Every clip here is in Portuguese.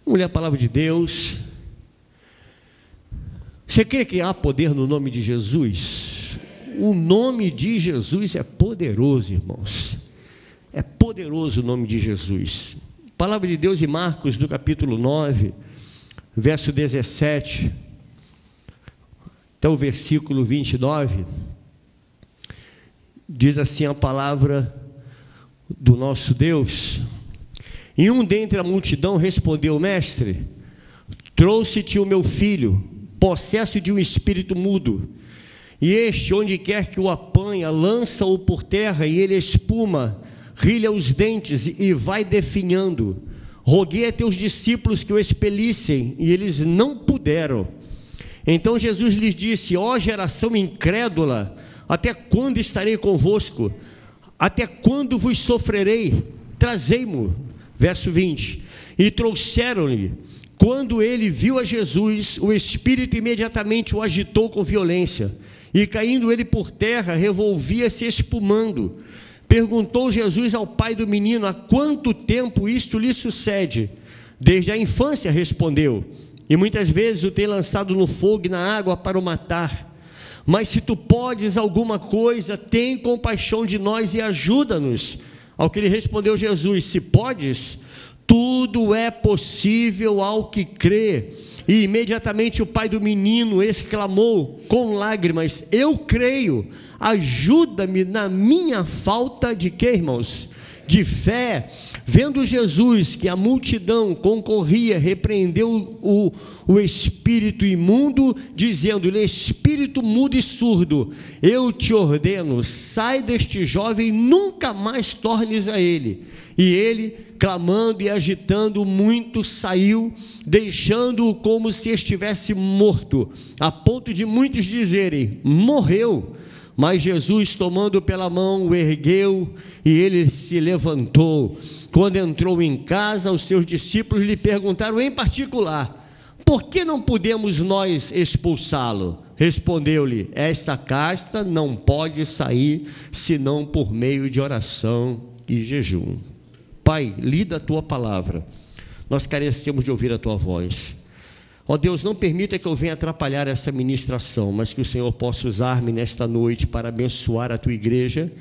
Vamos ler a palavra de Deus. Você crê que há poder no nome de Jesus? O nome de Jesus é poderoso, irmãos. É poderoso o nome de Jesus. Palavra de Deus em Marcos, do capítulo 9, verso 17, até o versículo 29, diz assim a palavra do nosso Deus: E um dentre a multidão respondeu: Mestre, trouxe-te o meu filho, possesso de um espírito mudo, e este, onde quer que o apanha, lança-o por terra, e ele espuma, rilha os dentes e vai definhando. Roguei a teus discípulos que o expelissem, e eles não puderam. Então Jesus lhes disse: Ó geração incrédula, até quando estarei convosco? Até quando vos sofrerei? Trazei-mo. Verso 20: E trouxeram-lhe. Quando ele viu a Jesus, o espírito imediatamente o agitou com violência, e caindo ele por terra, revolvia-se espumando. Perguntou Jesus ao pai do menino: Há quanto tempo isto lhe sucede? Desde a infância, respondeu, e muitas vezes o tem lançado no fogo e na água para o matar. Mas se tu podes alguma coisa, tem compaixão de nós e ajuda-nos. Ao que lhe respondeu Jesus: Se podes, tudo é possível ao que crê. E imediatamente o pai do menino exclamou com lágrimas: Eu creio, ajuda-me na minha falta de quê, irmãos? De fé. Vendo Jesus que a multidão concorria, repreendeu o espírito imundo, dizendo-lhe: Espírito mudo e surdo, eu te ordeno, sai deste jovem, nunca mais tornes a ele. E ele, clamando e agitando muito, saiu, deixando-o como se estivesse morto, a ponto de muitos dizerem: morreu. Mas Jesus, tomando pela mão, o ergueu, e ele se levantou. Quando entrou em casa, os seus discípulos lhe perguntaram em particular: por que não podemos nós expulsá-lo? Respondeu-lhe: esta casta não pode sair, senão por meio de oração e jejum. Pai, lida a tua palavra, nós carecemos de ouvir a tua voz. Ó Deus, não permita que eu venha atrapalhar essa ministração, mas que o Senhor possa usar-me nesta noite para abençoar a tua igreja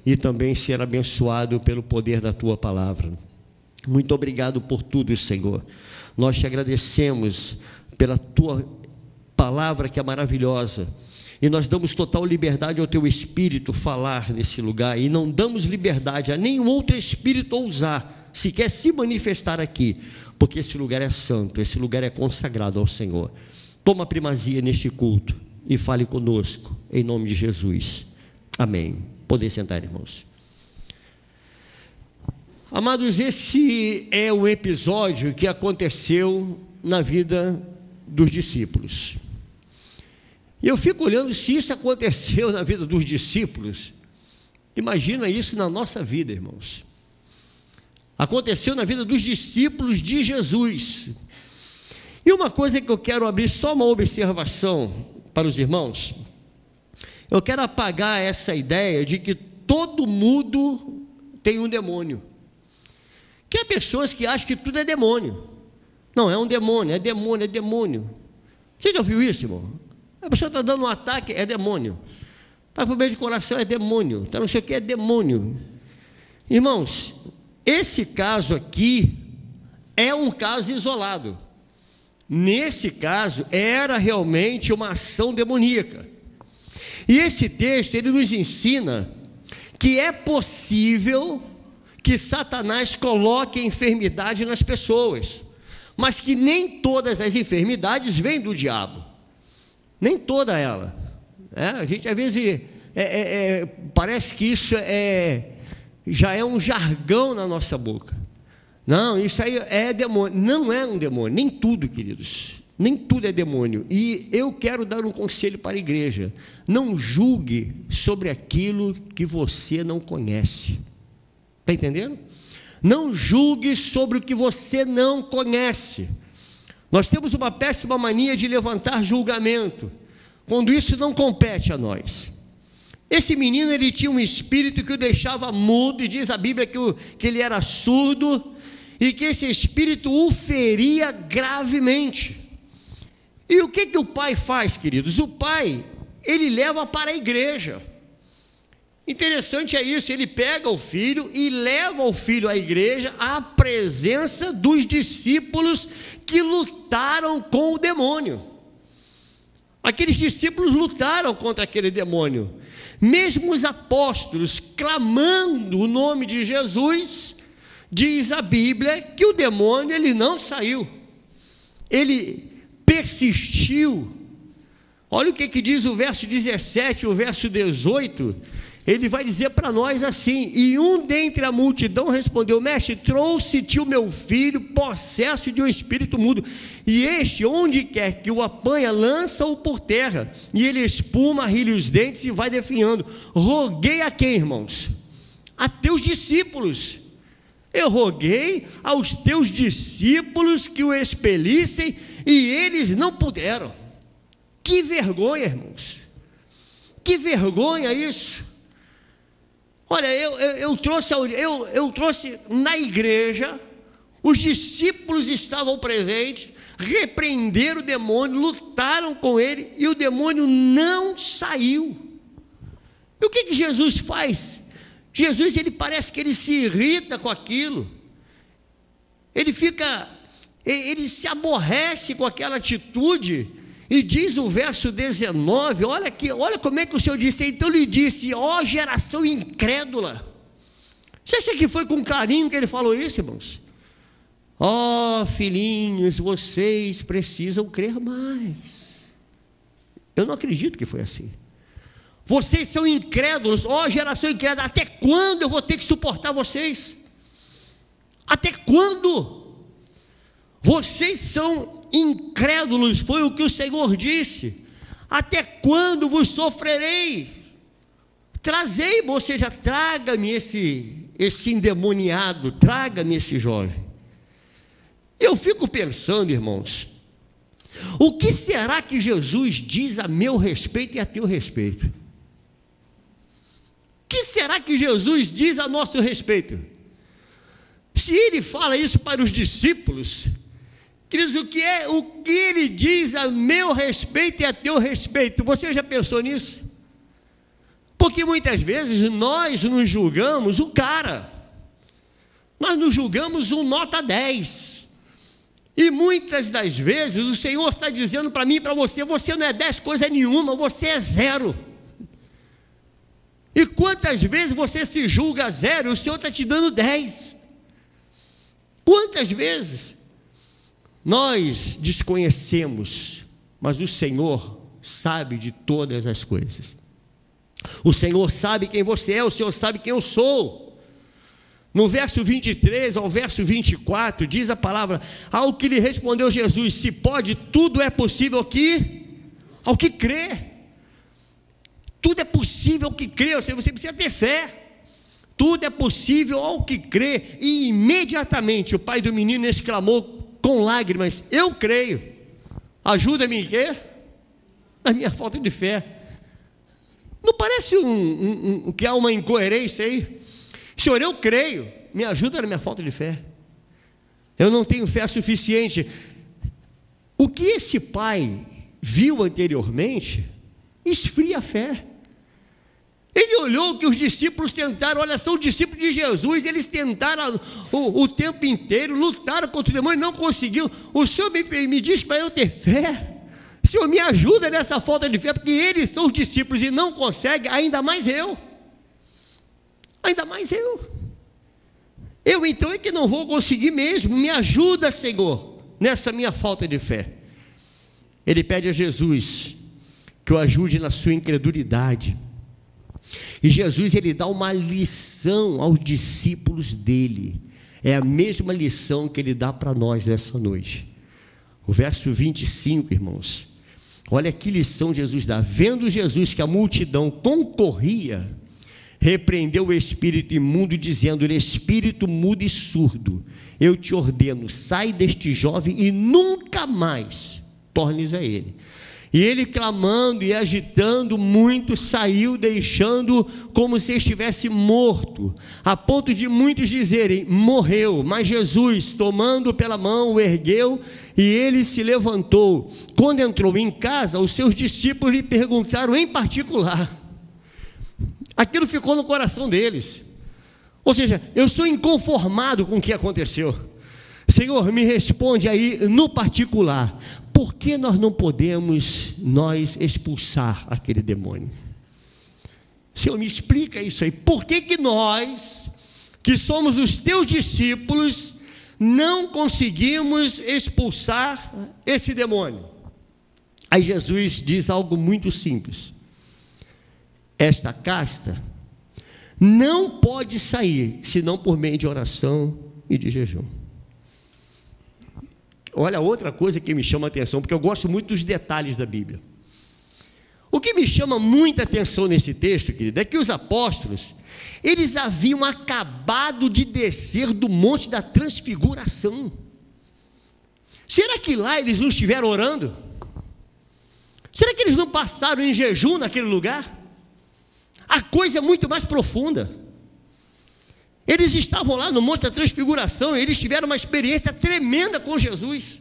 e também ser abençoado pelo poder da tua palavra. Muito obrigado por tudo, Senhor. Nós te agradecemos pela tua palavra, que é maravilhosa, e nós damos total liberdade ao teu Espírito falar nesse lugar, e não damos liberdade a nenhum outro Espírito ousar sequer se manifestar aqui, porque esse lugar é santo, esse lugar é consagrado ao Senhor. Toma a primazia neste culto e fale conosco, em nome de Jesus, amém. Podem sentar, irmãos. Amados, esse é um episódio que aconteceu na vida dos discípulos. E eu fico olhando, se isso aconteceu na vida dos discípulos, imagina isso na nossa vida, irmãos. Aconteceu na vida dos discípulos de Jesus. E uma coisa que eu quero abrir, só uma observação para os irmãos. Eu quero apagar essa ideia de que todo mundo tem um demônio. Que há pessoas que acham que tudo é demônio. Não, é um demônio, é demônio, é demônio. Você já ouviu isso, irmão? A pessoa está dando um ataque, é demônio. Está com medo de coração, é demônio. Está não sei o que, é demônio. Irmãos, esse caso aqui é um caso isolado. Nesse caso, era realmente uma ação demoníaca. E esse texto, ele nos ensina que é possível que Satanás coloque enfermidade nas pessoas, mas que nem todas as enfermidades vêm do diabo. Nem toda ela. A gente às vezes parece que isso já é um jargão na nossa boca. Não, isso aí é demônio. Não é um demônio, nem tudo, queridos. Nem tudo é demônio. E eu quero dar um conselho para a igreja: não julgue sobre aquilo que você não conhece. Está entendendo? Não julgue sobre o que você não conhece. Nós temos uma péssima mania de levantar julgamento, quando isso não compete a nós. Esse menino, ele tinha um espírito que o deixava mudo, e diz a Bíblia que ele era surdo, e que esse espírito o feria gravemente. E o que o pai faz, queridos? O pai, ele leva para a igreja. Interessante é isso, ele pega o filho e leva o filho à igreja, à presença dos discípulos que lutaram com o demônio. Aqueles discípulos lutaram contra aquele demônio. Mesmo os apóstolos clamando o nome de Jesus, diz a Bíblia que o demônio ele não saiu, ele persistiu. Olha o que diz o verso 17, o verso 18. Ele vai dizer para nós assim: e um dentre a multidão respondeu: mestre, trouxe-te o meu filho, possesso de um espírito mudo, e este, onde quer que o apanha, lança-o por terra, e ele espuma, rilha os dentes e vai definhando. Roguei a quem, irmãos? A teus discípulos. Eu roguei aos teus discípulos que o expelissem, e eles não puderam. Que vergonha, irmãos, que vergonha isso. Olha, eu trouxe na igreja, os discípulos estavam presentes, repreenderam o demônio, lutaram com ele, e o demônio não saiu. E o que Jesus faz? Jesus, ele parece que ele se irrita com aquilo, ele se aborrece com aquela atitude. E diz o verso 19, olha como é que o Senhor disse: então lhe disse, ó geração incrédula. Você acha que foi com carinho que ele falou isso, irmãos? Ó filhinhos, vocês precisam crer mais. Eu não acredito que foi assim. Vocês são incrédulos, ó geração incrédula, até quando eu vou ter que suportar vocês? Até quando? Vocês são incrédulos, foi o que o Senhor disse. Até quando vos sofrerei? Trazei-me, ou seja, traga-me esse endemoniado, traga-me esse jovem. Eu fico pensando, irmãos, o que será que Jesus diz a meu respeito e a teu respeito? O que será que Jesus diz a nosso respeito? Se ele fala isso para os discípulos, queridos, o que ele diz a meu respeito e a teu respeito? Você já pensou nisso? Porque muitas vezes nós nos julgamos o cara, nós nos julgamos um nota 10, e muitas das vezes o Senhor está dizendo para mim e para você: você não é 10 coisa nenhuma, você é 0. E quantas vezes você se julga 0 e o Senhor está te dando 10? Quantas vezes nós desconhecemos, mas o Senhor sabe de todas as coisas. O Senhor sabe quem você é, o Senhor sabe quem eu sou. No verso 23 ao verso 24, diz a palavra: ao que lhe respondeu Jesus: se pode, tudo é possível ao que crê. Tudo é possível ao que crê, ou seja, você precisa ter fé. Tudo é possível ao que crê. E imediatamente o pai do menino exclamou com lágrimas: eu creio, ajuda-me em quê? Na minha falta de fé. Não parece que há uma incoerência aí? Senhor, eu creio, me ajuda na minha falta de fé. Eu não tenho fé suficiente. O que esse pai viu anteriormente esfria a fé. Ele olhou que os discípulos tentaram, olha, são discípulos de Jesus, eles tentaram o tempo inteiro, lutaram contra o demônio, não conseguiu. O Senhor me diz para eu ter fé. Senhor, me ajuda nessa falta de fé, porque eles são os discípulos e não conseguem, ainda mais eu. Ainda mais eu. Eu então é que não vou conseguir mesmo. Me ajuda, Senhor, nessa minha falta de fé. Ele pede a Jesus que o ajude na sua incredulidade. E Jesus, ele dá uma lição aos discípulos dele. É a mesma lição que ele dá para nós nessa noite. O verso 25, irmãos, olha que lição Jesus dá. Vendo Jesus que a multidão concorria, repreendeu o espírito imundo, dizendo: espírito mudo e surdo, eu te ordeno, sai deste jovem e nunca mais tornes a ele. E ele, clamando e agitando muito, saiu, deixando como se estivesse morto, a ponto de muitos dizerem: morreu. Mas Jesus, tomando pela mão, o ergueu, e ele se levantou. Quando entrou em casa, os seus discípulos lhe perguntaram em particular. Aquilo ficou no coração deles. Ou seja, eu estou inconformado com o que aconteceu. Senhor, me responde aí no particular. Por que nós não podemos expulsar aquele demônio? Senhor, me explica isso aí. Por que nós, que somos os teus discípulos, não conseguimos expulsar esse demônio? Aí Jesus diz algo muito simples: esta casta não pode sair senão por meio de oração e de jejum. Olha, outra coisa que me chama a atenção, porque eu gosto muito dos detalhes da Bíblia. O que me chama muita atenção nesse texto, querido, é que os apóstolos, eles haviam acabado de descer do Monte da Transfiguração. Será que lá eles não estiveram orando? Será que eles não passaram em jejum naquele lugar? A coisa é muito mais profunda. Eles estavam lá no Monte da Transfiguração, e eles tiveram uma experiência tremenda com Jesus.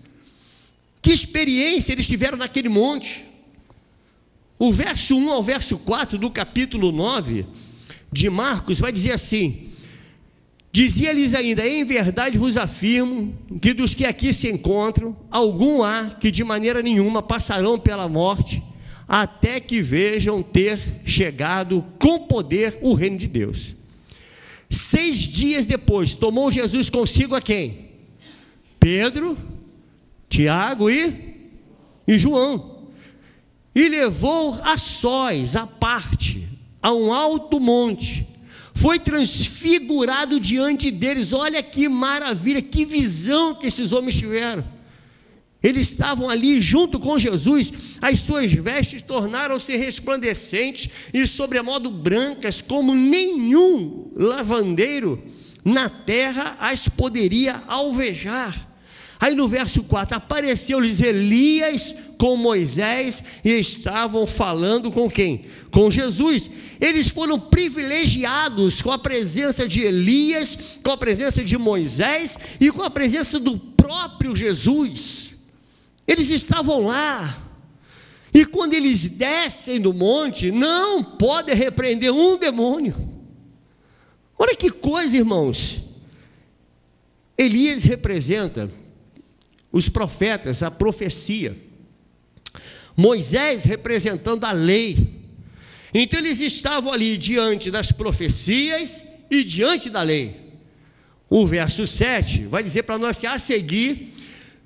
Que experiência eles tiveram naquele monte? O verso 1 ao verso 4 do capítulo 9 de Marcos vai dizer assim: dizia-lhes ainda: em verdade vos afirmo que dos que aqui se encontram, algum há que de maneira nenhuma passarão pela morte, até que vejam ter chegado com poder o reino de Deus. 6 dias depois, tomou Jesus consigo a quem? Pedro, Tiago e João, e levou a sós, à parte, a um alto monte, foi transfigurado diante deles. Olha que maravilha, que visão que esses homens tiveram. Eles estavam ali junto com Jesus, as suas vestes tornaram-se resplandecentes e sobremodo brancas, como nenhum lavandeiro na terra as poderia alvejar. Aí no verso 4, apareceu-lhes Elias com Moisés, e estavam falando com quem? Com Jesus. Eles foram privilegiados com a presença de Elias, com a presença de Moisés e com a presença do próprio Jesus. Eles estavam lá, e quando eles descem do monte, não podem repreender um demônio. Olha que coisa, irmãos. Elias representa os profetas, a profecia. Moisés representando a lei. Então eles estavam ali diante das profecias e diante da lei. O verso 7 vai dizer para nós: a seguir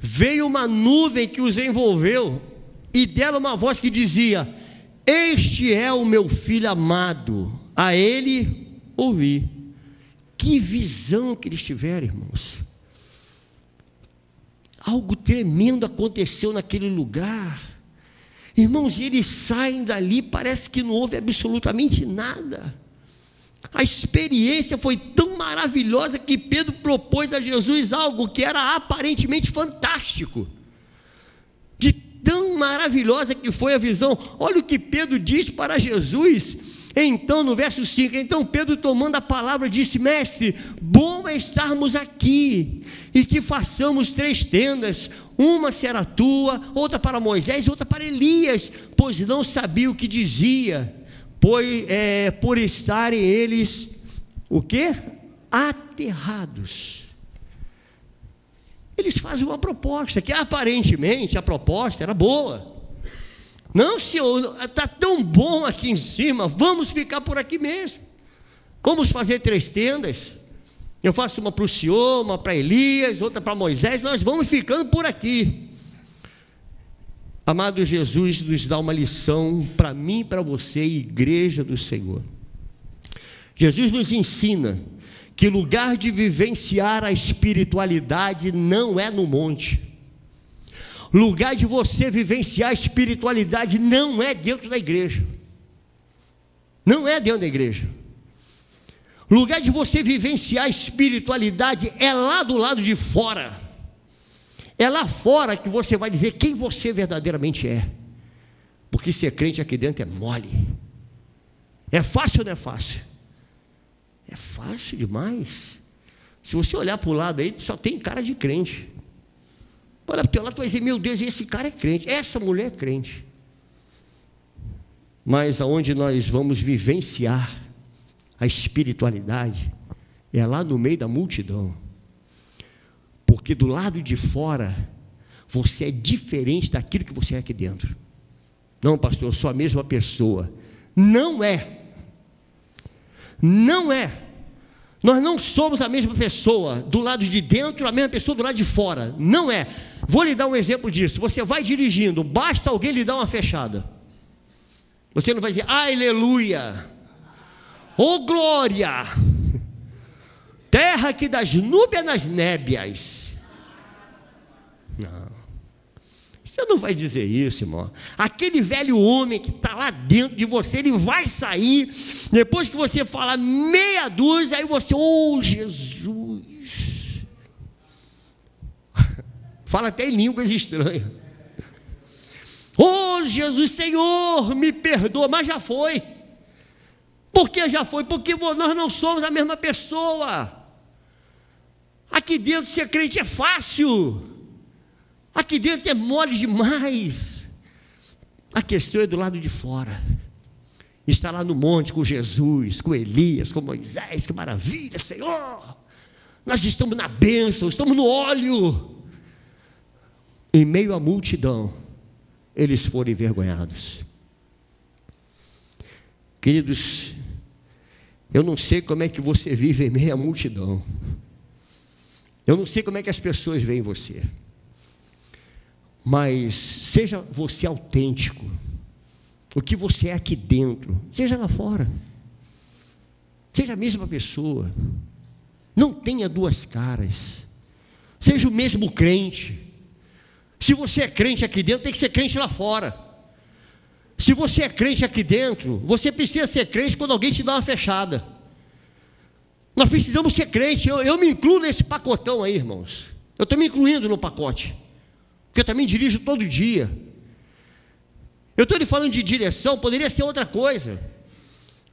veio uma nuvem que os envolveu, e dela uma voz que dizia: este é o meu filho amado, a ele ouvi. Que visão que eles tiveram, irmãos. Algo tremendo aconteceu naquele lugar, irmãos, e eles saem dali, parece que não houve absolutamente nada. A experiência foi tão maravilhosa que Pedro propôs a Jesus algo que era aparentemente fantástico. De tão maravilhosa que foi a visão, olha o que Pedro diz para Jesus. Então, no verso 5, então Pedro, tomando a palavra, disse: mestre, bom é estarmos aqui, e que façamos 3 tendas, uma será tua, outra para Moisés, outra para Elias, pois não sabia o que dizia, por estarem eles, o quê? Aterrados. Eles fazem uma proposta, que aparentemente a proposta era boa. Não, Senhor, está tão bom aqui em cima, vamos ficar por aqui mesmo. Vamos fazer 3 tendas. Eu faço uma para o Senhor, uma para Elias, outra para Moisés, nós vamos ficando por aqui. Amado, Jesus nos dá uma lição para mim e para você, igreja do Senhor. Jesus nos ensina que lugar de vivenciar a espiritualidade não é no monte. Lugar de você vivenciar a espiritualidade não é dentro da igreja. Não é dentro da igreja. Lugar de você vivenciar a espiritualidade é lá do lado de fora. É lá fora que você vai dizer quem você verdadeiramente é. Porque ser crente aqui dentro é mole. É fácil ou não é fácil? É fácil demais. Se você olhar para o lado aí, só tem cara de crente. Olha para o teu lado, tu vai dizer, meu Deus, esse cara é crente, essa mulher é crente. Mas aonde nós vamos vivenciar a espiritualidade é lá no meio da multidão. Porque do lado de fora, você é diferente daquilo que você é aqui dentro. Não, pastor, eu sou a mesma pessoa. Não é. Não é. Nós não somos a mesma pessoa do lado de dentro, a mesma pessoa do lado de fora. Não é. Vou lhe dar um exemplo disso. Você vai dirigindo, basta alguém lhe dar uma fechada. Você não vai dizer, aleluia, oh glória, terra que das núbias nas nébias. Não. Você não vai dizer isso, irmão. Aquele velho homem que está lá dentro de você, ele vai sair, depois que você falar meia dúzia, aí você, oh Jesus, fala até em línguas estranhas. Oh Jesus, Senhor, me perdoa, mas já foi. Por que já foi? Porque nós não somos a mesma pessoa. Aqui dentro ser crente é fácil. Aqui dentro é mole demais. A questão é do lado de fora. Está lá no monte com Jesus, com Elias, com Moisés, que maravilha, Senhor. Nós estamos na bênção, estamos no óleo. Em meio à multidão, eles foram envergonhados. Queridos, eu não sei como é que você vive em meio à multidão. Eu não sei como é que as pessoas veem você. Mas seja você autêntico. O que você é aqui dentro, seja lá fora. Seja a mesma pessoa. Não tenha duas caras. Seja o mesmo crente. Se você é crente aqui dentro, tem que ser crente lá fora. Se você é crente aqui dentro, você precisa ser crente quando alguém te dá uma fechada. Nós precisamos ser crente. Eu me incluo nesse pacotão aí, irmãos. Eu estou me incluindo no pacote, porque eu também dirijo todo dia. Eu estou lhe falando de direção, poderia ser outra coisa.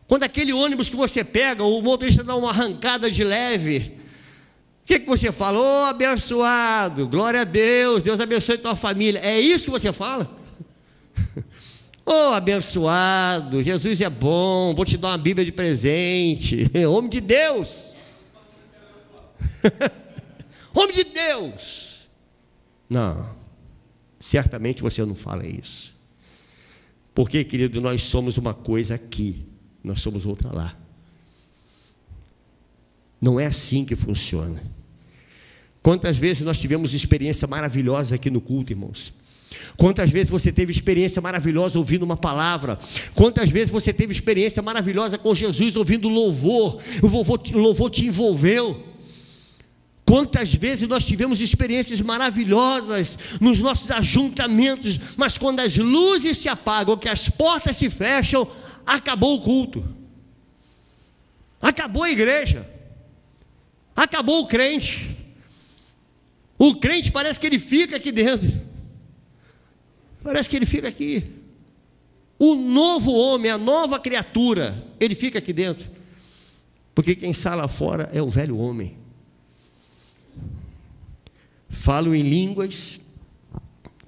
Quando aquele ônibus que você pega, o motorista dá uma arrancada de leve, o que você fala? Oh, abençoado, glória a Deus, Deus abençoe tua família. É isso que você fala? Oh, abençoado, Jesus é bom, vou te dar uma Bíblia de presente. Homem de Deus. Homem de Deus. Não, certamente você não fala isso. Porque, querido, nós somos uma coisa aqui, nós somos outra lá. Não é assim que funciona. Quantas vezes nós tivemos experiência maravilhosa aqui no culto, irmãos? Quantas vezes você teve experiência maravilhosa ouvindo uma palavra? Quantas vezes você teve experiência maravilhosa com Jesus ouvindo louvor? O louvor te envolveu. Quantas vezes nós tivemos experiências maravilhosas nos nossos ajuntamentos, mas quando as luzes se apagam, que as portas se fecham, acabou o culto. Acabou a igreja. Acabou o crente. O crente parece que ele fica aqui dentro. Parece que ele fica aqui. O novo homem, a nova criatura, ele fica aqui dentro. Porque quem sai lá fora é o velho homem. Falam em línguas,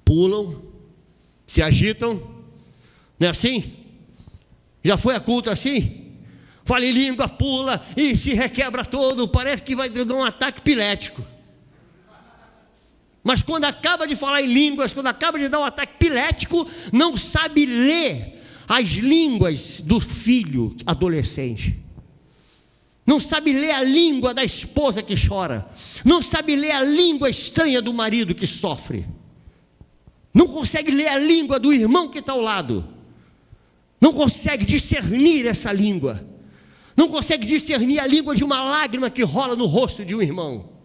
pulam, se agitam. Não é assim? Já foi a culto assim? Fala em língua, pula e se requebra todo. Parece que vai dar um ataque epilético. Mas quando acaba de falar em línguas, quando acaba de dar um ataque epilético, não sabe ler as línguas do filho adolescente. Não sabe ler a língua da esposa que chora. Não sabe ler a língua estranha do marido que sofre. Não consegue ler a língua do irmão que está ao lado. Não consegue discernir essa língua. Não consegue discernir a língua de uma lágrima que rola no rosto de um irmão.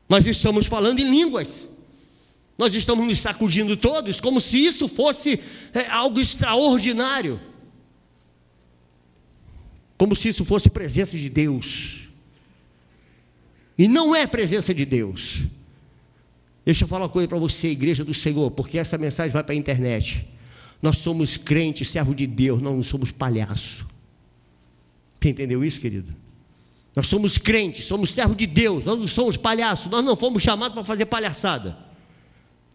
Nós estamos falando em línguas. Nós estamos nos sacudindo todos, como se isso fosse algo extraordinário. Como se isso fosse presença de Deus. E não é presença de Deus. Deixa eu falar uma coisa para você, igreja do Senhor, porque essa mensagem vai para a internet. Nós somos crentes, servo de Deus, nós não somos palhaço. Você entendeu isso, querido? Nós somos crentes, somos servo de Deus, nós não somos palhaço, nós não fomos chamados para fazer palhaçada.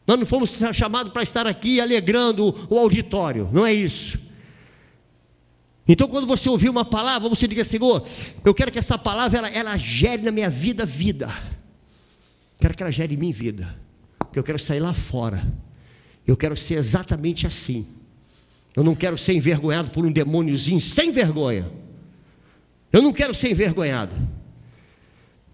Nós não fomos chamados para estar aqui alegrando o auditório, não é isso. Então, quando você ouvir uma palavra, você diga: Senhor, eu quero que essa palavra ela gere na minha vida vida. Quero que ela gere em mim vida. Eu quero sair lá fora. Eu quero ser exatamente assim. Eu não quero ser envergonhado por um demôniozinho sem vergonha. Eu não quero ser envergonhado.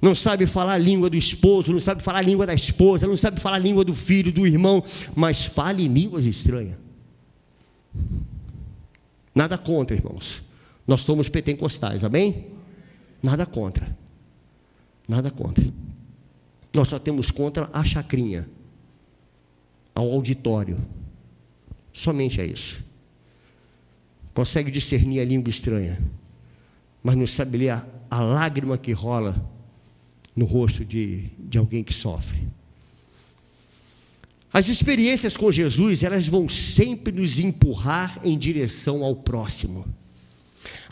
Não sabe falar a língua do esposo, não sabe falar a língua da esposa, não sabe falar a língua do filho, do irmão, mas fale em línguas estranhas. Nada contra, irmãos. Nós somos pentecostais, amém? Nada contra. Nada contra. Nós só temos contra a chacrinha, ao auditório. Somente é isso. Consegue discernir a língua estranha, mas não sabe ler a lágrima que rola no rosto de alguém que sofre. As experiências com Jesus, elas vão sempre nos empurrar em direção ao próximo.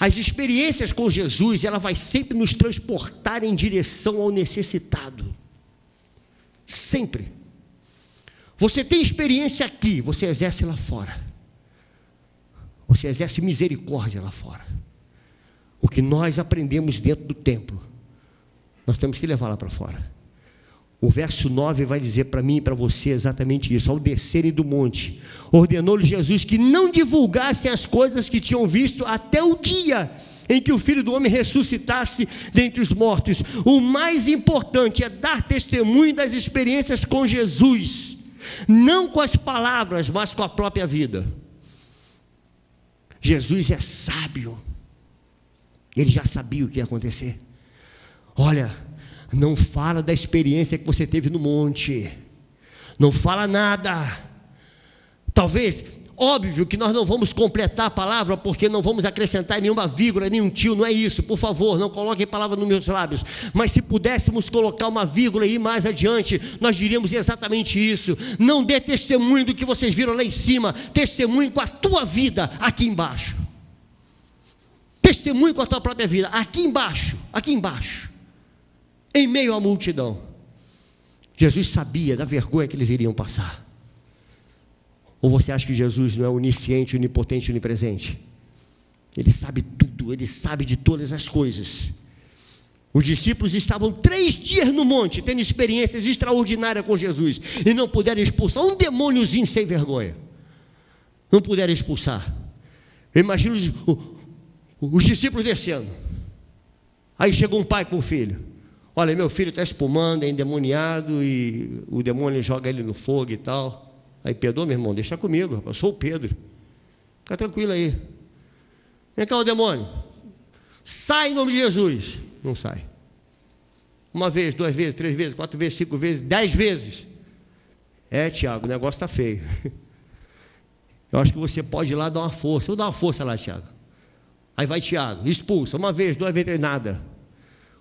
As experiências com Jesus, ela vai sempre nos transportar em direção ao necessitado. Sempre. Você tem experiência aqui, você exerce lá fora. Você exerce misericórdia lá fora. O que nós aprendemos dentro do templo, nós temos que levar lá para fora. O verso 9 vai dizer para mim e para você exatamente isso. Ao descerem do monte, ordenou-lhe Jesus que não divulgassem as coisas que tinham visto até o dia em que o Filho do Homem ressuscitasse dentre os mortos. O mais importante é dar testemunho das experiências com Jesus, não com as palavras, mas com a própria vida. Jesus é sábio. Ele já sabia o que ia acontecer. Olha, não fala da experiência que você teve no monte. Não fala nada. Talvez, óbvio que nós não vamos completar a palavra, porque não vamos acrescentar nenhuma vírgula, nenhum tio, não é isso. Por favor, não coloquem palavra nos meus lábios. Mas se pudéssemos colocar uma vírgula aí mais adiante, nós diríamos exatamente isso. Não dê testemunho do que vocês viram lá em cima. Testemunho com a tua vida aqui embaixo. Testemunho com a tua própria vida aqui embaixo, em meio à multidão. Jesus sabia da vergonha que eles iriam passar. Ou você acha que Jesus não é onisciente, onipotente, onipresente? Ele sabe tudo, ele sabe de todas as coisas. Os discípulos estavam 3 dias no monte, tendo experiências extraordinárias com Jesus, e não puderam expulsar um demôniozinho sem vergonha. Não puderam expulsar. Eu imagino os discípulos descendo. Aí chegou um pai com o filho. Olha, meu filho está espumando, é endemoniado, e o demônio joga ele no fogo e tal. Aí, perdoa, meu irmão, deixa comigo, eu sou o Pedro. Fica tranquilo aí. Vem cá, o demônio. Sai em nome de Jesus. Não sai. 1 vez, 2 vezes, 3 vezes, 4 vezes, 5 vezes, 10 vezes. Tiago, o negócio está feio. Eu acho que você pode ir lá dar uma força. Vou dar uma força lá, Tiago. Aí vai Tiago, expulsa. 1 vez, 2 vezes, nada.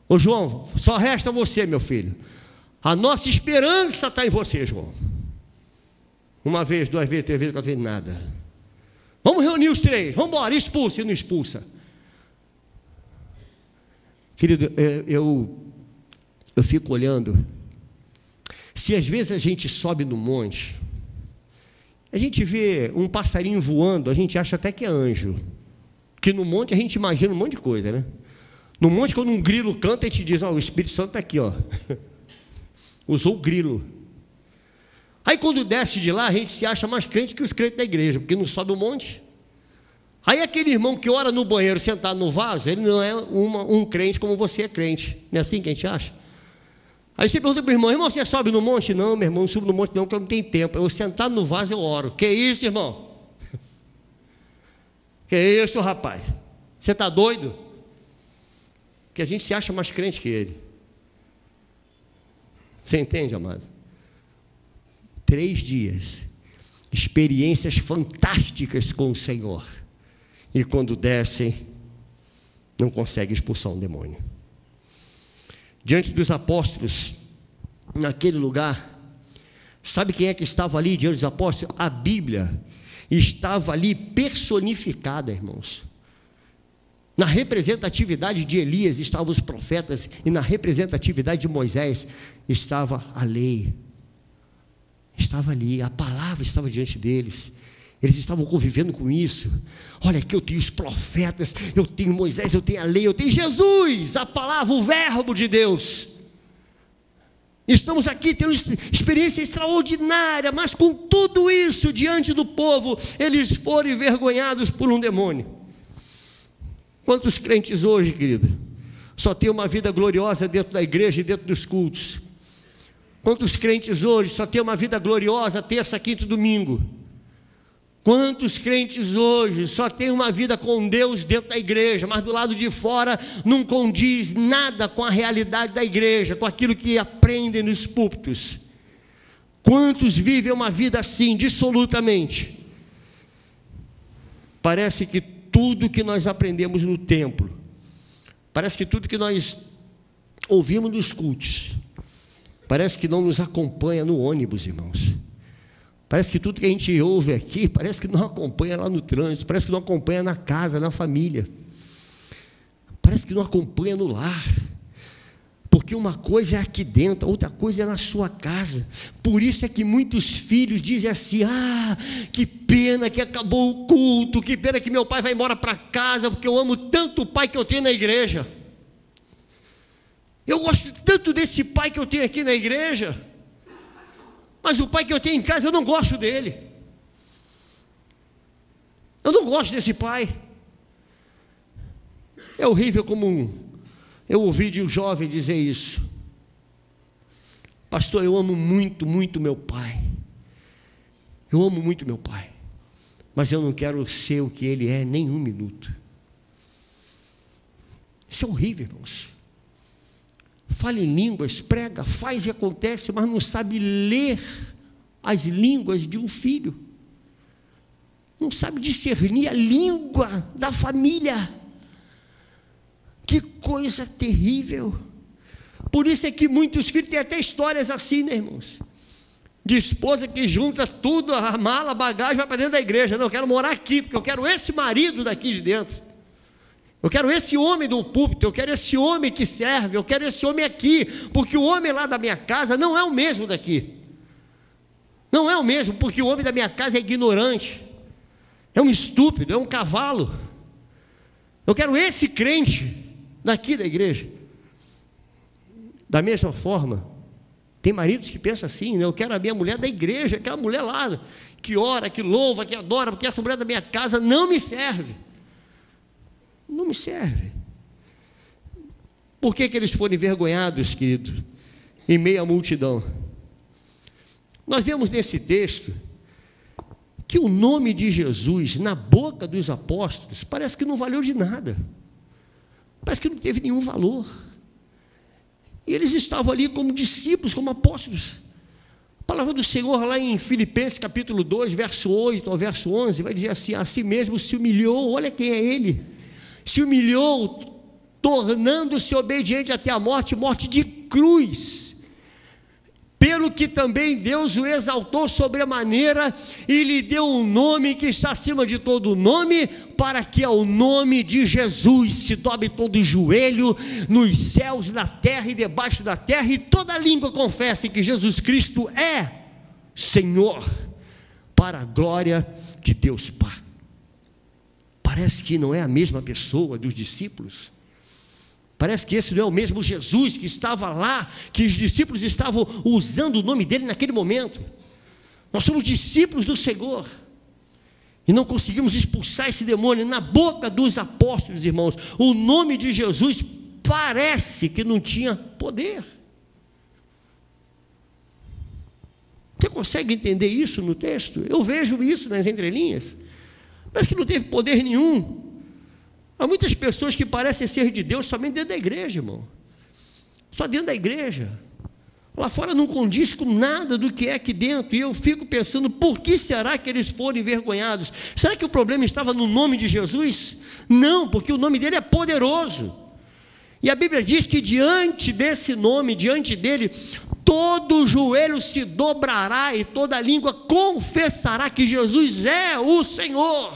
Ô João, só resta você, meu filho. A nossa esperança está em você, João. 1 vez, 2 vezes, 3 vezes, 4 vezes, nada. Vamos reunir os 3, vamos embora, expulsa e não expulsa. Querido, eu fico olhando. Se às vezes a gente sobe no monte, a gente vê um passarinho voando, a gente acha até que é anjo. Porque no monte a gente imagina um monte de coisa, né? No monte, quando um grilo canta, a gente diz: o Espírito Santo está aqui, usou o grilo. Aí quando desce de lá, a gente se acha mais crente que os crentes da igreja, porque não sobe o monte. Aí aquele irmão que ora no banheiro sentado no vaso, ele não é um crente como você é crente. Não é assim que a gente acha? Aí você pergunta para o irmão: você sobe no monte? Não, meu irmão, não subo no monte não, porque eu não tenho tempo. Eu sentado no vaso eu oro. Que isso, irmão? Que isso, rapaz? Você está doido? Porque a gente se acha mais crente que ele. Você entende, amado? 3 dias, experiências fantásticas com o Senhor, e quando descem, não conseguem expulsar um demônio. Diante dos apóstolos, naquele lugar, sabe quem é que estava ali diante dos apóstolos? A Bíblia estava ali personificada, irmãos. Na representatividade de Elias estavam os profetas, e na representatividade de Moisés estava a lei. Estava ali, a palavra estava diante deles. Eles estavam convivendo com isso. Olha, aqui eu tenho os profetas, eu tenho Moisés, eu tenho a lei, eu tenho Jesus, a palavra, o verbo de Deus. Estamos aqui tendo experiência extraordinária, mas com tudo isso diante do povo, eles foram envergonhados por um demônio. Quantos crentes hoje, querido, só tem uma vida gloriosa dentro da igreja e dentro dos cultos? Quantos crentes hoje só tem uma vida gloriosa terça, quinta e domingo? Quantos crentes hoje só tem uma vida com Deus dentro da igreja, mas do lado de fora não condiz nada com a realidade da igreja, com aquilo que aprendem nos púlpitos? Quantos vivem uma vida assim, dissolutamente? Parece que tudo que nós aprendemos no templo, parece que tudo que nós ouvimos nos cultos, parece que não nos acompanha no ônibus, irmãos. Parece que tudo que a gente ouve aqui, parece que não acompanha lá no trânsito, parece que não acompanha na casa, na família, parece que não acompanha no lar, porque uma coisa é aqui dentro, a outra coisa é na sua casa. Por isso é que muitos filhos dizem assim: que pena que acabou o culto, que pena que meu pai vai embora para casa, porque eu amo tanto o pai que eu tenho na igreja, eu gosto tanto desse pai que eu tenho aqui na igreja, mas o pai que eu tenho em casa, eu não gosto dele, eu não gosto desse pai. É horrível como eu ouvi de um jovem dizer isso: pastor, eu amo muito, muito meu pai, eu amo muito meu pai, mas eu não quero ser o que ele é nem um minuto. Isso é horrível, irmãos. Fala em línguas, prega, faz e acontece, mas não sabe ler as línguas de um filho, não sabe discernir a língua da família. Que coisa terrível. Por isso é que muitos filhos têm até histórias assim, né, irmãos? De esposa que junta tudo, a mala, a bagagem, vai para dentro da igreja. Não, eu quero morar aqui, porque eu quero esse marido daqui de dentro, eu quero esse homem do púlpito, eu quero esse homem que serve, eu quero esse homem aqui, porque o homem lá da minha casa não é o mesmo daqui, não é o mesmo, porque o homem da minha casa é ignorante, é um estúpido, é um cavalo. Eu quero esse crente daqui da igreja. Da mesma forma, tem maridos que pensam assim, né? Eu quero a minha mulher da igreja, aquela mulher lá, que ora, que louva, que adora, porque essa mulher da minha casa não me serve. Não me serve. Por que eles foram envergonhados, querido, em meio à multidão? Nós vemos nesse texto que o nome de Jesus na boca dos apóstolos parece que não valeu de nada, parece que não teve nenhum valor. E eles estavam ali como discípulos, como apóstolos. A palavra do Senhor lá em Filipenses capítulo 2, verso 8 ao verso 11, vai dizer assim: a si mesmo se humilhou, olha quem é ele, se humilhou, tornando-se obediente até a morte, morte de cruz, pelo que também Deus o exaltou sobremaneira e lhe deu um nome que está acima de todo nome, para que ao nome de Jesus se dobre todo o joelho, nos céus, na terra e debaixo da terra, e toda língua confesse que Jesus Cristo é Senhor, para a glória de Deus Pai. Parece que não é a mesma pessoa dos discípulos. Parece que esse não é o mesmo Jesus que estava lá, que os discípulos estavam usando o nome dele naquele momento. Nós somos discípulos do Senhor e não conseguimos expulsar esse demônio. Na boca dos apóstolos, irmãos, o nome de Jesus parece que não tinha poder. Você consegue entender isso no texto? Eu vejo isso nas entrelinhas. Parece que não teve poder nenhum. Há muitas pessoas que parecem ser de Deus somente dentro da igreja, irmão. Só dentro da igreja. Lá fora não condiz com nada do que é aqui dentro. E eu fico pensando, por que será que eles foram envergonhados? Será que o problema estava no nome de Jesus? Não, porque o nome dele é poderoso. E a Bíblia diz que diante desse nome, diante dele, todo joelho se dobrará e toda língua confessará que Jesus é o Senhor.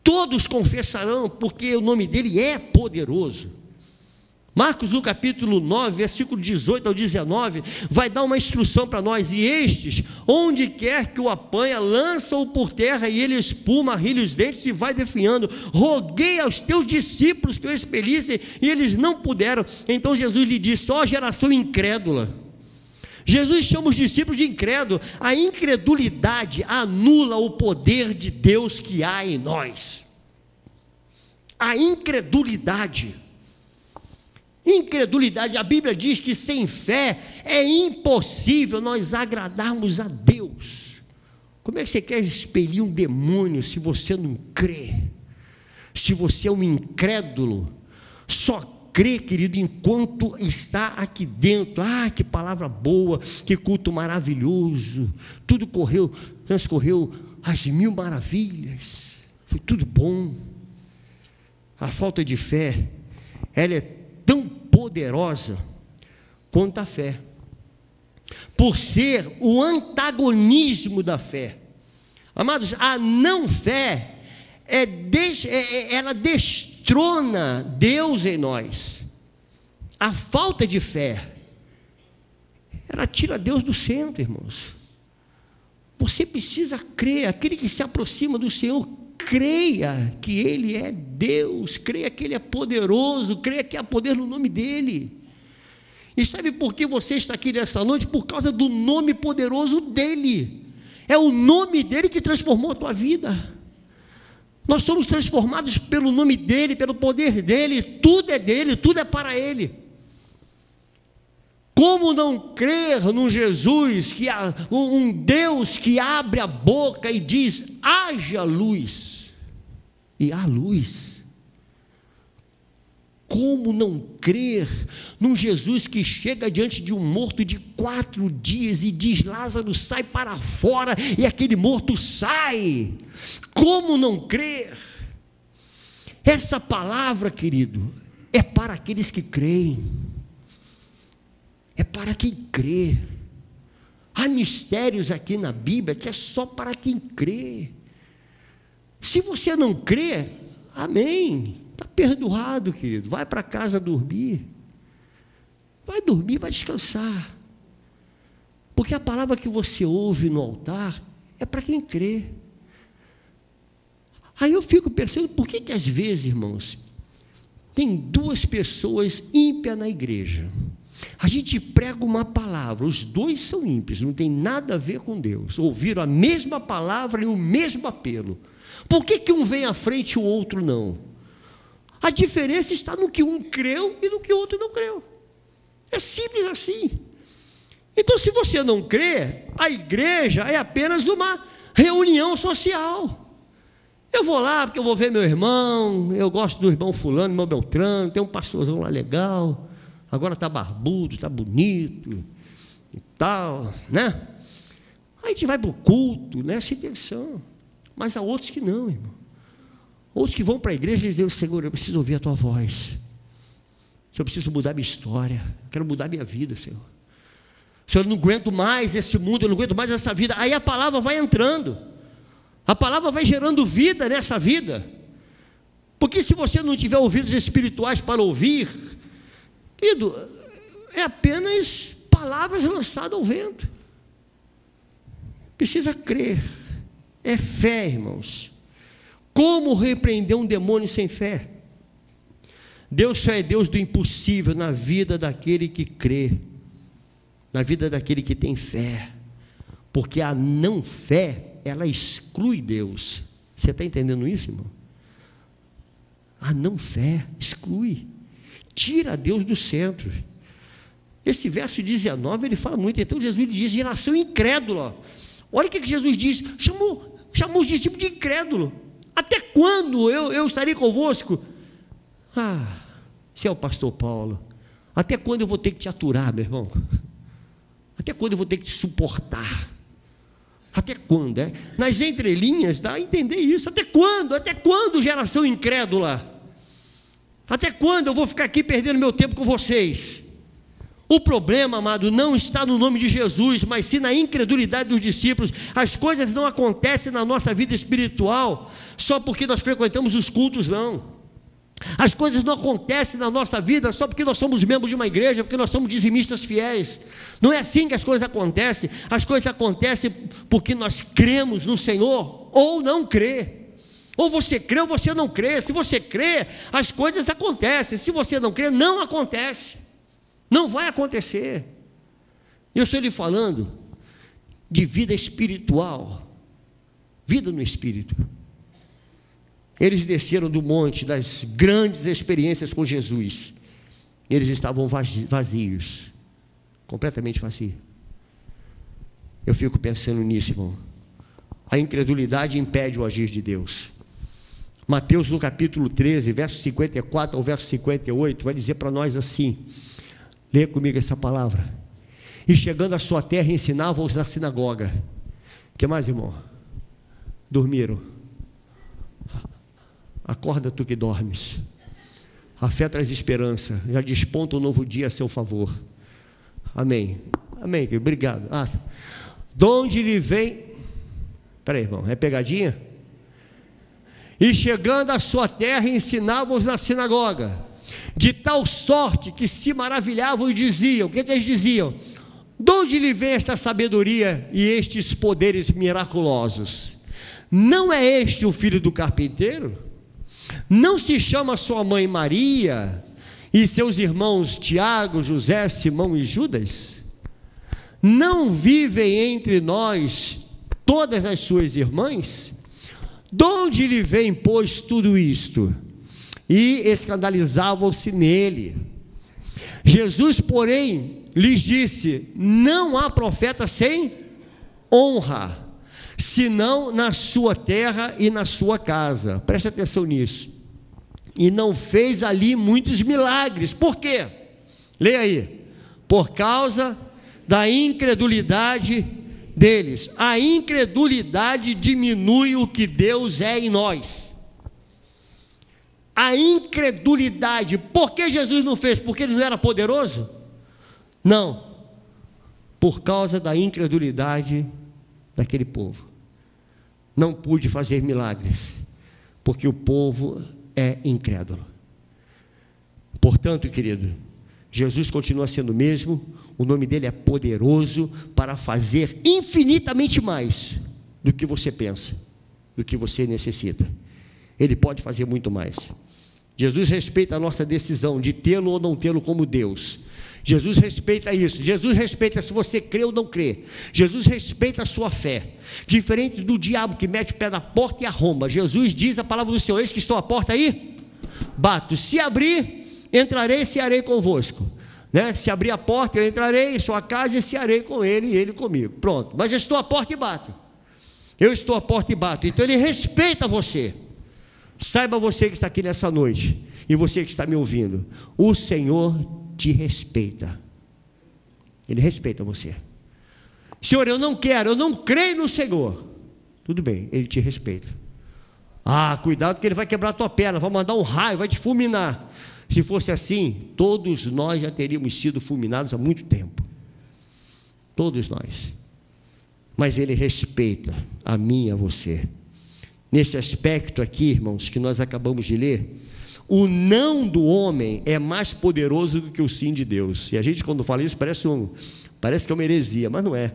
Todos confessarão, porque o nome dele é poderoso. Marcos, no capítulo 9, versículo 18 ao 19, vai dar uma instrução para nós: e estes, onde quer que o apanha, lança-o por terra, e ele espuma, arrilha os dentes e vai definhando. Roguei aos teus discípulos que o expelissem, e eles não puderam. Então Jesus lhe disse: ó geração incrédula. Jesus chama os discípulos de incrédulo. A incredulidade anula o poder de Deus que há em nós. A incredulidade, a Bíblia diz que sem fé é impossível nós agradarmos a Deus. Como é que você quer expelir um demônio se você não crê? Se você é um incrédulo, só crê, querido, enquanto está aqui dentro. Ah, que palavra boa, que culto maravilhoso, tudo transcorreu às mil maravilhas, foi tudo bom. A falta de fé, ela é tão poderosa quanto a fé, por ser o antagonismo da fé. Amados, a não fé, ela destrona Deus em nós. A falta de fé, ela tira Deus do centro, irmãos. Você precisa crer. Aquele que se aproxima do Senhor, creia que Ele é Deus, creia que Ele é poderoso, creia que há poder no nome dEle. E sabe por que você está aqui nessa noite? Por causa do nome poderoso dEle. É o nome dEle que transformou a tua vida. Nós somos transformados pelo nome dEle, pelo poder dEle. Tudo é dEle, tudo é para Ele. Como não crer num Jesus, um Deus que abre a boca e diz: haja luz, e há luz? Como não crer num Jesus que chega diante de um morto de 4 dias e diz: Lázaro, sai para fora, e aquele morto sai? Como não crer? Essa palavra, querido, é para aqueles que creem. É para quem crê. Há mistérios aqui na Bíblia que é só para quem crê. Se você não crê, amém, está perdoado, querido. Vai para casa dormir. Vai dormir, vai descansar. Porque a palavra que você ouve no altar é para quem crê. Aí eu fico pensando, por que às vezes, irmãos, tem 2 pessoas ímpias na igreja? A gente prega uma palavra, os 2 são ímpios, não tem nada a ver com Deus, ouviram a mesma palavra e o mesmo apelo. Por que um vem à frente e o outro não? A diferença está no que um creu e no que o outro não creu. É simples assim. Então, se você não crê, a igreja é apenas uma reunião social. Eu vou lá porque eu vou ver meu irmão, eu gosto do irmão fulano, irmão Beltrano, tem um pastorzão lá legal, agora está barbudo, está bonito e tal, né? Aí a gente vai para o culto nessa intenção. Mas há outros que não, irmão. Outros que vão para a igreja e dizem: Senhor, eu preciso ouvir a tua voz. Eu preciso mudar minha história, eu quero mudar minha vida, Senhor. Senhor, eu não aguento mais esse mundo, eu não aguento mais essa vida. Aí a palavra vai entrando, a palavra vai gerando vida nessa vida. Porque se você não tiver ouvidos espirituais para ouvir, querido, é apenas palavras lançadas ao vento. Precisa crer. É fé, irmãos. Como repreender um demônio sem fé? Deus só é Deus do impossível na vida daquele que crê, na vida daquele que tem fé. Porque a não fé, ela exclui Deus. Você está entendendo isso, irmão? A não fé exclui, tira Deus do centro. Esse verso 19, ele fala muito. Então Jesus diz: geração incrédula. Olha o que Jesus diz, chamou os discípulos de incrédulo. Até quando eu estarei convosco? Se é o pastor Paulo, até quando eu vou ter que te aturar, meu irmão? Até quando eu vou ter que te suportar? Até quando? Nas entrelinhas dá a entender isso. Até quando? Até quando, geração incrédula? Até quando eu vou ficar aqui perdendo meu tempo com vocês? O problema, amado, não está no nome de Jesus, mas sim na incredulidade dos discípulos. As coisas não acontecem na nossa vida espiritual só porque nós frequentamos os cultos, não. As coisas não acontecem na nossa vida só porque nós somos membros de uma igreja, porque nós somos dizimistas fiéis. Não é assim que as coisas acontecem. As coisas acontecem porque nós cremos no Senhor ou não crê. Ou você crê ou você não crê. Se você crê, as coisas acontecem. Se você não crê, não acontece. Não vai acontecer. Eu estou lhe falando de vida espiritual, vida no Espírito. Eles desceram do monte das grandes experiências com Jesus. Eles estavam vazios, completamente vazios. Eu fico pensando nisso, irmão. A incredulidade impede o agir de Deus. Mateus, no capítulo 13, verso 54 ao verso 58, vai dizer para nós assim: leia comigo essa palavra. E chegando à sua terra, ensinava-os na sinagoga. O que mais, irmão? Dormiram. Acorda tu que dormes. A fé traz esperança. Já desponta um novo dia a seu favor. Amém. Amém, querido. Obrigado. De onde lhe vem... Espera aí, irmão. É pegadinha? E chegando à sua terra, ensinava-os na sinagoga, de tal sorte que se maravilhavam e diziam... O que eles diziam? De onde lhe vem esta sabedoria e estes poderes miraculosos? Não é este o filho do carpinteiro? Não se chama sua mãe Maria e seus irmãos Tiago, José, Simão e Judas? Não vivem entre nós todas as suas irmãs? De onde lhe vem, pois, tudo isto? E escandalizavam-se nele. Jesus, porém, lhes disse: não há profeta sem honra, senão na sua terra e na sua casa. Preste atenção nisso. E não fez ali muitos milagres. Por quê? Leia aí. Por causa da incredulidade deles. A incredulidade diminui o que Deus é em nós. A incredulidade. Por que Jesus não fez? Porque ele não era poderoso? Não. Por causa da incredulidade daquele povo. Não pude fazer milagres, porque o povo é incrédulo. Portanto, querido, Jesus continua sendo o mesmo, o nome dele é poderoso para fazer infinitamente mais do que você pensa, do que você necessita. Ele pode fazer muito mais. Jesus respeita a nossa decisão de tê-lo ou não tê-lo como Deus. Jesus respeita isso. Jesus respeita se você crê ou não crê. Jesus respeita a sua fé. Diferente do diabo que mete o pé na porta e arromba. Jesus diz a palavra do Senhor: eis que estou à porta aí, bato. Se abrir, entrarei e cearei convosco. Né? Se abrir a porta, eu entrarei em sua casa e cearei com ele e ele comigo. Pronto. Mas eu estou à porta e bato. Eu estou à porta e bato. Então ele respeita você. Saiba você que está aqui nessa noite e você que está me ouvindo, o Senhor te respeita. Ele respeita você. Senhor, eu não quero, eu não creio no Senhor. Tudo bem, ele te respeita. Cuidado que ele vai quebrar a tua perna, vai mandar um raio, vai te fulminar. Se fosse assim, todos nós já teríamos sido fulminados há muito tempo. Todos nós. Mas ele respeita a mim e a você. Nesse aspecto aqui, irmãos, que nós acabamos de ler, o não do homem é mais poderoso do que o sim de Deus. E a gente, quando fala isso, parece que é uma heresia, mas não é.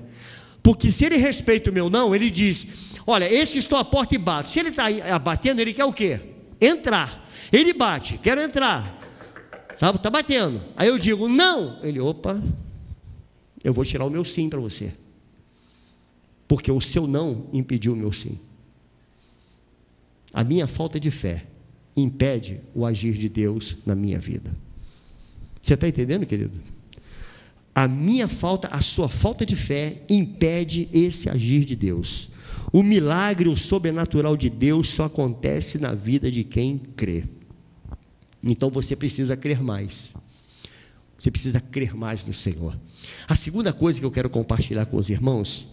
Porque se ele respeita o meu não, ele diz: olha, esse que estou à porta e bato. Se ele está batendo, ele quer o quê? Entrar. Ele bate, quero entrar. Está batendo. Aí eu digo não. Ele, opa, eu vou tirar o meu sim para você. Porque o seu não impediu o meu sim. A minha falta de fé impede o agir de Deus na minha vida. Você está entendendo, querido? A sua falta de fé impede esse agir de Deus. O milagre, o sobrenatural de Deus só acontece na vida de quem crê. Então você precisa crer mais. Você precisa crer mais no Senhor. A segunda coisa que eu quero compartilhar com os irmãos,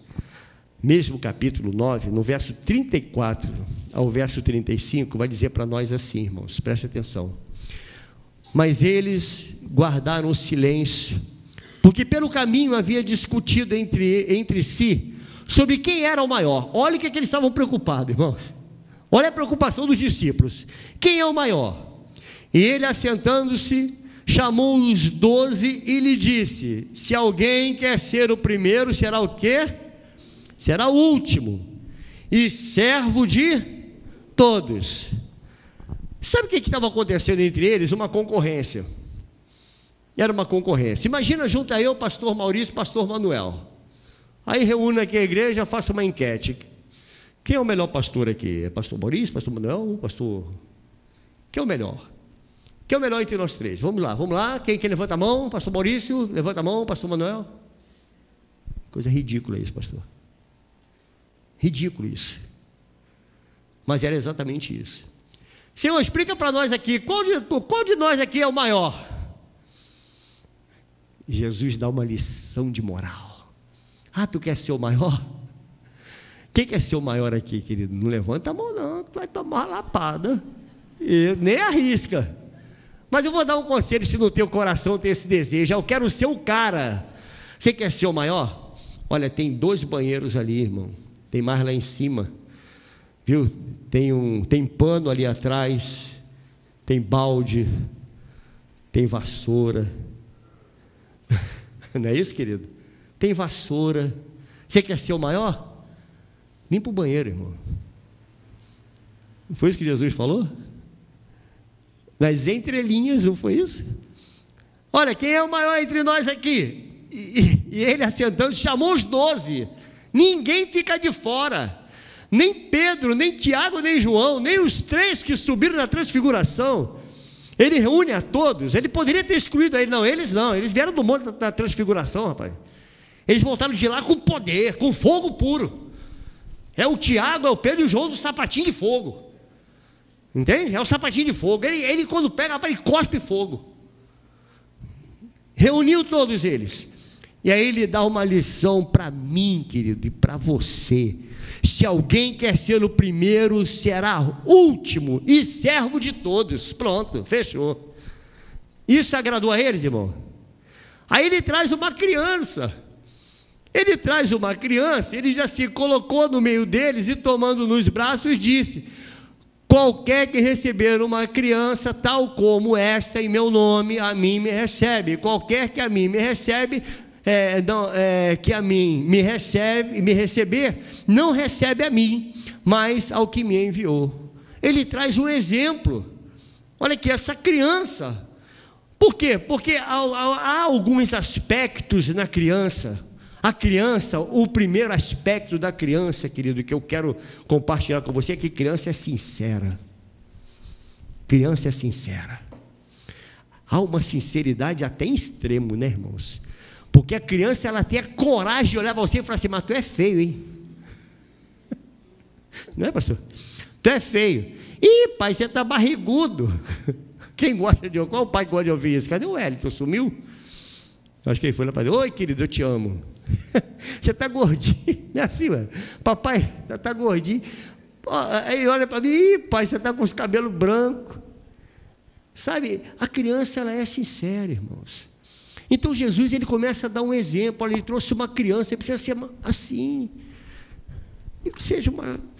mesmo capítulo 9, no verso 34 ao verso 35, vai dizer para nós assim, irmãos, preste atenção. Mas eles guardaram o silêncio, porque pelo caminho havia discutido entre si sobre quem era o maior. Olha o que eles estavam preocupados, irmãos. Olha a preocupação dos discípulos. Quem é o maior? E ele, assentando-se, chamou os 12 e lhe disse: se alguém quer ser o primeiro, será o quê? Será o último e servo de todos. Sabe o que estava acontecendo entre eles? Uma concorrência. Era uma concorrência. Imagina, junta eu, pastor Maurício, pastor Manuel. Aí reúne aqui a igreja, faça uma enquete. Quem é o melhor pastor aqui? É pastor Maurício, pastor Manuel, pastor... Quem é o melhor? Quem é o melhor entre nós três? Vamos lá. Quem levanta a mão? Pastor Maurício, levanta a mão, pastor Manuel. Coisa ridícula isso, pastor. Ridículo isso. Mas era exatamente isso. Senhor, explica para nós aqui, qual de nós aqui é o maior? Jesus dá uma lição de moral. Ah, tu quer ser o maior? Quem quer ser o maior aqui, querido? Não levanta a mão não, tu vai tomar uma lapada. E nem arrisca. Mas eu vou dar um conselho, se no teu coração tem esse desejo: eu quero ser o cara. Você quer ser o maior? Olha, tem 2 banheiros ali, irmão. Tem mais lá em cima. Viu? Tem pano ali atrás. Tem balde. Tem vassoura. Não é isso, querido? Tem vassoura. Você quer ser o maior? Limpa o banheiro, irmão. Não foi isso que Jesus falou? Nas entrelinhas, não foi isso? Olha, quem é o maior entre nós aqui? E ele, assentando, chamou os 12. Ninguém fica de fora. Nem Pedro, nem Tiago, nem João, nem os 3 que subiram na transfiguração. Ele reúne a todos. Ele poderia ter excluído ele. Não, eles vieram do monte da transfiguração, rapaz. Eles voltaram de lá com poder, com fogo puro. É o Tiago, é o Pedro e o João do sapatinho de fogo. Entende? É o sapatinho de fogo. Ele quando pega, rapaz, ele cospe fogo. Reuniu todos eles. E aí ele dá uma lição para mim, querido, e para você. Se alguém quer ser o primeiro, será último e servo de todos. Pronto, fechou. Isso agradou a eles, irmão? Aí ele traz uma criança. Ele já se colocou no meio deles e, tomando nos braços, disse: qualquer que receber uma criança tal como esta em meu nome, a mim me recebe. Qualquer que a mim me recebe, que a mim me receber, não recebe a mim, mas ao que me enviou. Ele traz um exemplo. Olha aqui, essa criança. Por quê? Porque há alguns aspectos na criança. A criança, o primeiro aspecto da criança, querido, que eu quero compartilhar com você, é que criança é sincera. Criança é sincera. Há uma sinceridade até em extremo, né, irmãos? Porque a criança, ela tem a coragem de olhar para você e falar assim: mas tu é feio, hein? Não é, pastor? Tu é feio. Ih, pai, você está barrigudo. Quem gosta de ouvir? Qual o pai que gosta de ouvir isso? Cadê o Hélio? Sumiu? Acho que ele foi lá para dizer: oi, querido, eu te amo. Você está gordinho. Não é assim, mano? Papai, você está gordinho. Aí olha para mim: ih, pai, você está com os cabelos brancos. Sabe, a criança, ela é sincera, irmãos. Então Jesus, ele começa a dar um exemplo. Olha, ele trouxe uma criança, ele precisa ser assim. Seja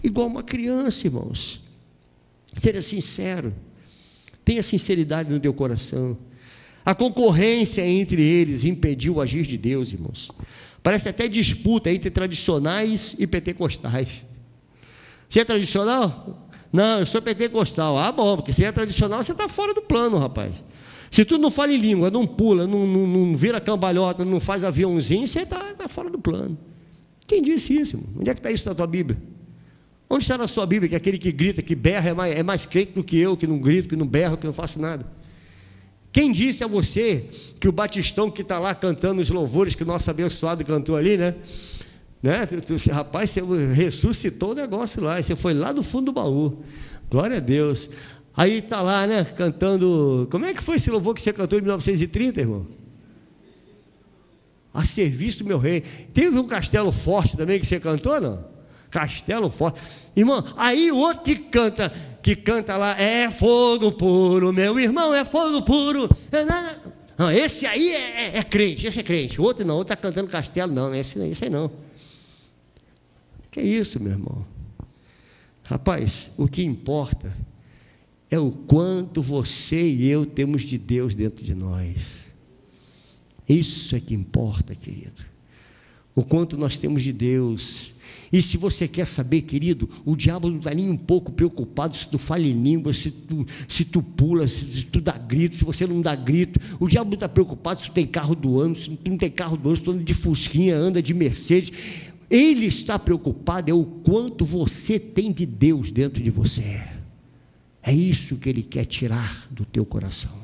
igual uma criança, irmãos. Seja sincero. Tenha sinceridade no teu coração. A concorrência entre eles impediu o agir de Deus, irmãos. Parece até disputa entre tradicionais e pentecostais. Você é tradicional? Não, eu sou pentecostal. Ah, bom, porque se é tradicional, você está fora do plano, rapaz. Se tu não fala em língua, não pula, não vira cambalhota, não faz aviãozinho, você está fora do plano. Quem disse isso, irmão? Onde é que está isso na tua Bíblia? Onde está na sua Bíblia que aquele que grita, que berra, é mais crente do que eu, que não grito, que não berro, que não faço nada? Quem disse a você que o Batistão que está lá cantando os louvores que o nosso abençoado cantou ali, né? Rapaz, você ressuscitou o negócio lá, você foi lá do fundo do baú. Glória a Deus. Aí está lá, né, cantando. Como é que foi esse louvor que você cantou em 1930, irmão? A serviço do meu rei. Teve um Castelo Forte também que você cantou, não? Castelo Forte. Irmão, aí o outro que canta lá: é fogo puro, meu irmão, é fogo puro. Não, esse aí é crente, esse é crente. O outro não, o outro está cantando castelo, não, esse aí não. Que isso, meu irmão? Rapaz, o que importa é o quanto você e eu temos de Deus dentro de nós. Isso é que importa, querido. O quanto nós temos de Deus. E se você quer saber, querido, o diabo não está nem um pouco preocupado se tu fala em língua, se tu pula, se tu dá grito, se você não dá grito. O diabo não está preocupado se tu tem carro do ano, se tu não tem carro do ano, se tu anda de Fusquinha, anda de Mercedes. Ele está preocupado é o quanto você tem de Deus dentro de você. É isso que ele quer tirar do teu coração.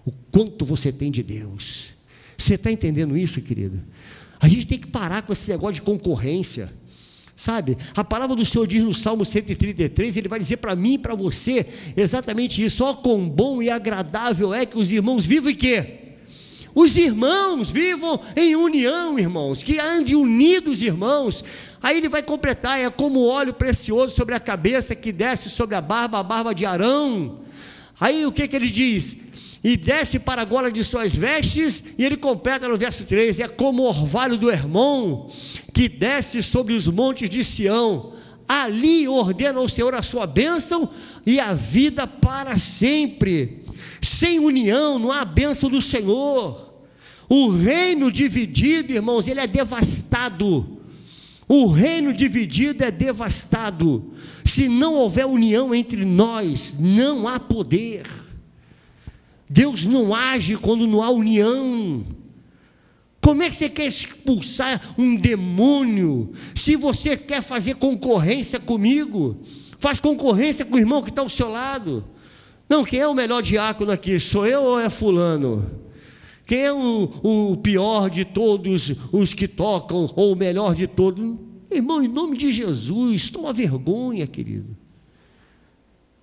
O quanto você tem de Deus. Você está entendendo isso, querido? A gente tem que parar com esse negócio de concorrência. Sabe, a palavra do Senhor diz no Salmo 133, ele vai dizer para mim e para você exatamente isso: ó, quão bom e agradável é que os irmãos vivam em quê? Os irmãos vivam em união, irmãos, que andem unidos, irmãos. Aí ele vai completar: é como óleo precioso sobre a cabeça que desce sobre a barba de Arão. Aí o que ele diz? E desce para a gola de suas vestes, e ele completa no verso 3, é como o orvalho do Hermon, que desce sobre os montes de Sião, ali ordena ao Senhor a sua bênção, e a vida para sempre. Sem união não há bênção do Senhor. O reino dividido, irmãos, ele é devastado. O reino dividido é devastado. Se não houver união entre nós, não há poder. Deus não age quando não há união. Como é que você quer expulsar um demônio, se você quer fazer concorrência comigo? Faz concorrência com o irmão que está ao seu lado. Não, quem é o melhor diácono aqui? Sou eu ou é fulano? Quem é o pior de todos os que tocam, ou o melhor de todos? Irmão, em nome de Jesus, toma vergonha, querido.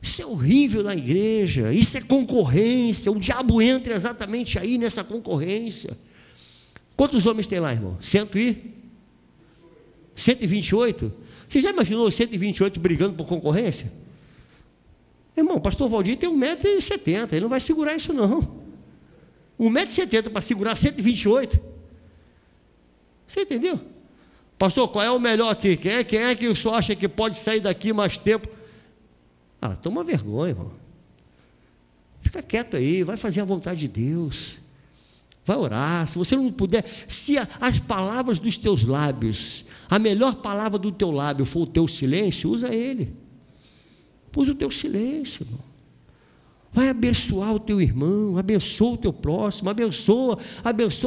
Isso é horrível na igreja, isso é concorrência, o diabo entra exatamente aí nessa concorrência. Quantos homens tem lá, irmão? 128? Você já imaginou 128 brigando por concorrência? Irmão, o pastor Valdir tem 1,70 m, ele não vai segurar isso não. 1,70 m para segurar 128? Você entendeu? Pastor, qual é o melhor aqui? Quem é que o senhor acha que pode sair daqui mais tempo? Ah, toma vergonha, irmão. Fica quieto aí, vai fazer a vontade de Deus. Vai orar. Se você não puder, se as palavras dos teus lábios, a melhor palavra do teu lábio for o teu silêncio, usa ele. Usa o teu silêncio, irmão. Vai abençoar o teu irmão, abençoa o teu próximo, abençoa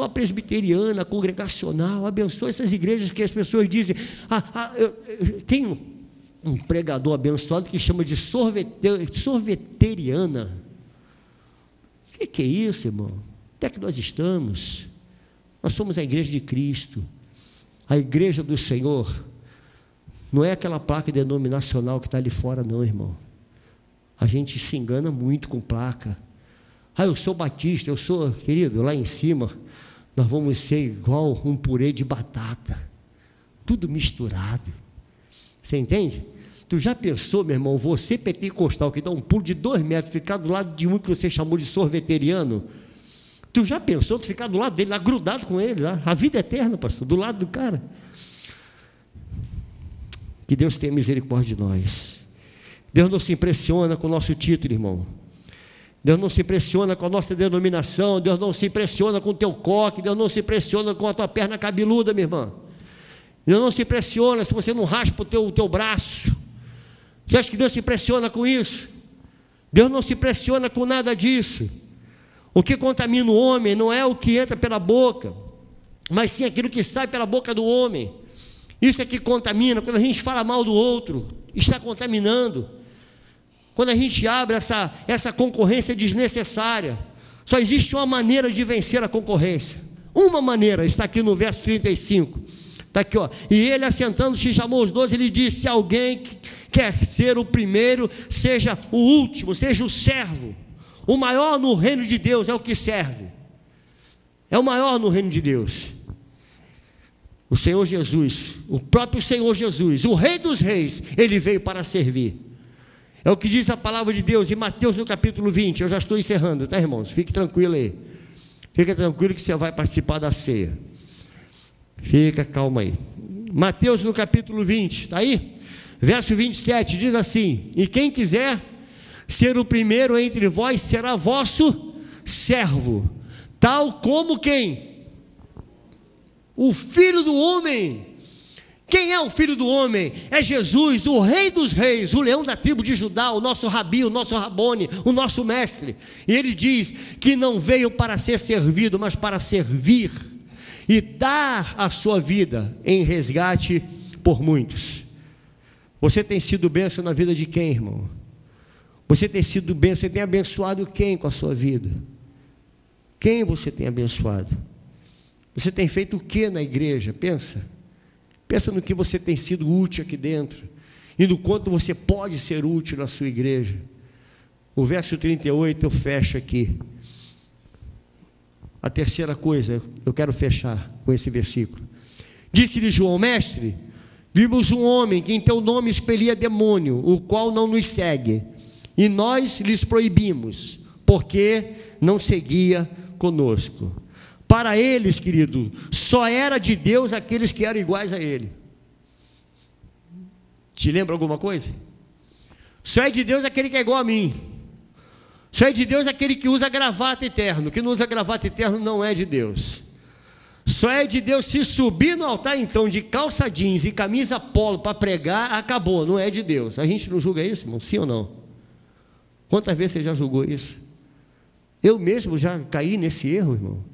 a presbiteriana, a congregacional, abençoa essas igrejas que as pessoas dizem, tem um pregador abençoado que chama de sorveteriana. O que é isso, irmão? Onde é que nós estamos? Nós somos a igreja de Cristo, a igreja do Senhor. Não é aquela placa denominacional que está ali fora não, irmão. A gente se engana muito com placa. Eu sou batista, eu sou, querido, lá em cima nós vamos ser igual um purê de batata, tudo misturado. Você entende? Tu já pensou, meu irmão, você pentecostal que dá um pulo de 2 metros, ficar do lado de um que você chamou de sorveteriano? Tu já pensou tu ficar do lado dele, lá grudado com ele, lá, a vida eterna, pastor, do lado do cara? Que Deus tenha misericórdia de nós. Deus não se impressiona com o nosso título, irmão. Deus não se impressiona com a nossa denominação. Deus não se impressiona com o teu coque. Deus não se impressiona com a tua perna cabeluda, minha irmã. Deus não se impressiona se você não raspa o teu braço. Você acha que Deus se impressiona com isso? Deus não se impressiona com nada disso. O que contamina o homem não é o que entra pela boca, mas sim aquilo que sai pela boca do homem. Isso é que contamina. Quando a gente fala mal do outro, está contaminando. Quando a gente abre essa concorrência desnecessária, só existe uma maneira de vencer a concorrência. Uma maneira, está aqui no verso 35. Está aqui, ó. E ele, assentando-se, chamou os 12, ele disse: se alguém quer ser o primeiro, seja o último, seja o servo. O maior no reino de Deus é o que serve. É o maior no reino de Deus. O Senhor Jesus, o próprio Senhor Jesus, o Rei dos Reis, ele veio para servir. É o que diz a palavra de Deus em Mateus no capítulo 20. Eu já estou encerrando, tá, irmãos? Fique tranquilo aí. Fica tranquilo que você vai participar da ceia. Fica calma aí. Mateus no capítulo 20, está aí? Verso 27, diz assim: e quem quiser ser o primeiro entre vós será vosso servo, tal como quem? O Filho do Homem. Quem é o Filho do Homem? É Jesus, o Rei dos Reis, o leão da tribo de Judá, o nosso Rabi, o nosso Rabone, o nosso mestre. E ele diz que não veio para ser servido, mas para servir e dar a sua vida em resgate por muitos. Você tem sido bênção na vida de quem, irmão? Você tem sido bênção, você tem abençoado quem com a sua vida? Quem você tem abençoado? Você tem feito o que na igreja? Pensa no que você tem sido útil aqui dentro e no quanto você pode ser útil na sua igreja. O verso 38 eu fecho aqui. A terceira coisa, eu quero fechar com esse versículo. Disse-lhe João: mestre, vimos um homem que em teu nome expelia demônio, o qual não nos segue, e nós lhes proibimos, porque não seguia conosco. Para eles, querido, só era de Deus aqueles que eram iguais a ele. Te lembra alguma coisa? Só é de Deus aquele que é igual a mim. Só é de Deus aquele que usa gravata eterno. Que não usa gravata eterno não é de Deus. Só é de Deus se subir no altar então de calça jeans e camisa polo para pregar, acabou, não é de Deus. A gente não julga isso, irmão? Sim ou não? Quantas vezes você já julgou isso? Eu mesmo já caí nesse erro, irmão.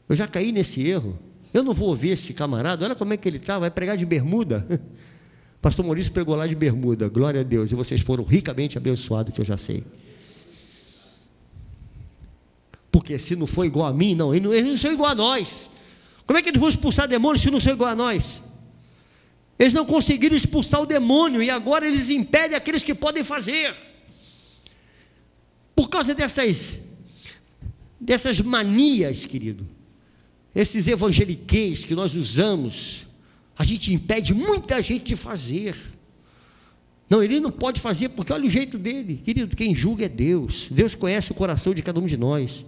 Eu já caí nesse erro. Eu não vou ouvir esse camarada, olha como é que ele está, vai pregar de bermuda. Pastor Maurício pregou lá de bermuda, glória a Deus, e vocês foram ricamente abençoados, que eu já sei. Porque se não for igual a mim, não, eles não são igual a nós. Como é que eles vão expulsar demônios se não são igual a nós? Eles não conseguiram expulsar o demônio e agora eles impedem aqueles que podem fazer. Por causa dessas manias, querido, esses evangeliqueis que nós usamos, a gente impede muita gente de fazer. Não, ele não pode fazer porque olha o jeito dele. Querido, quem julga é Deus. Deus conhece o coração de cada um de nós.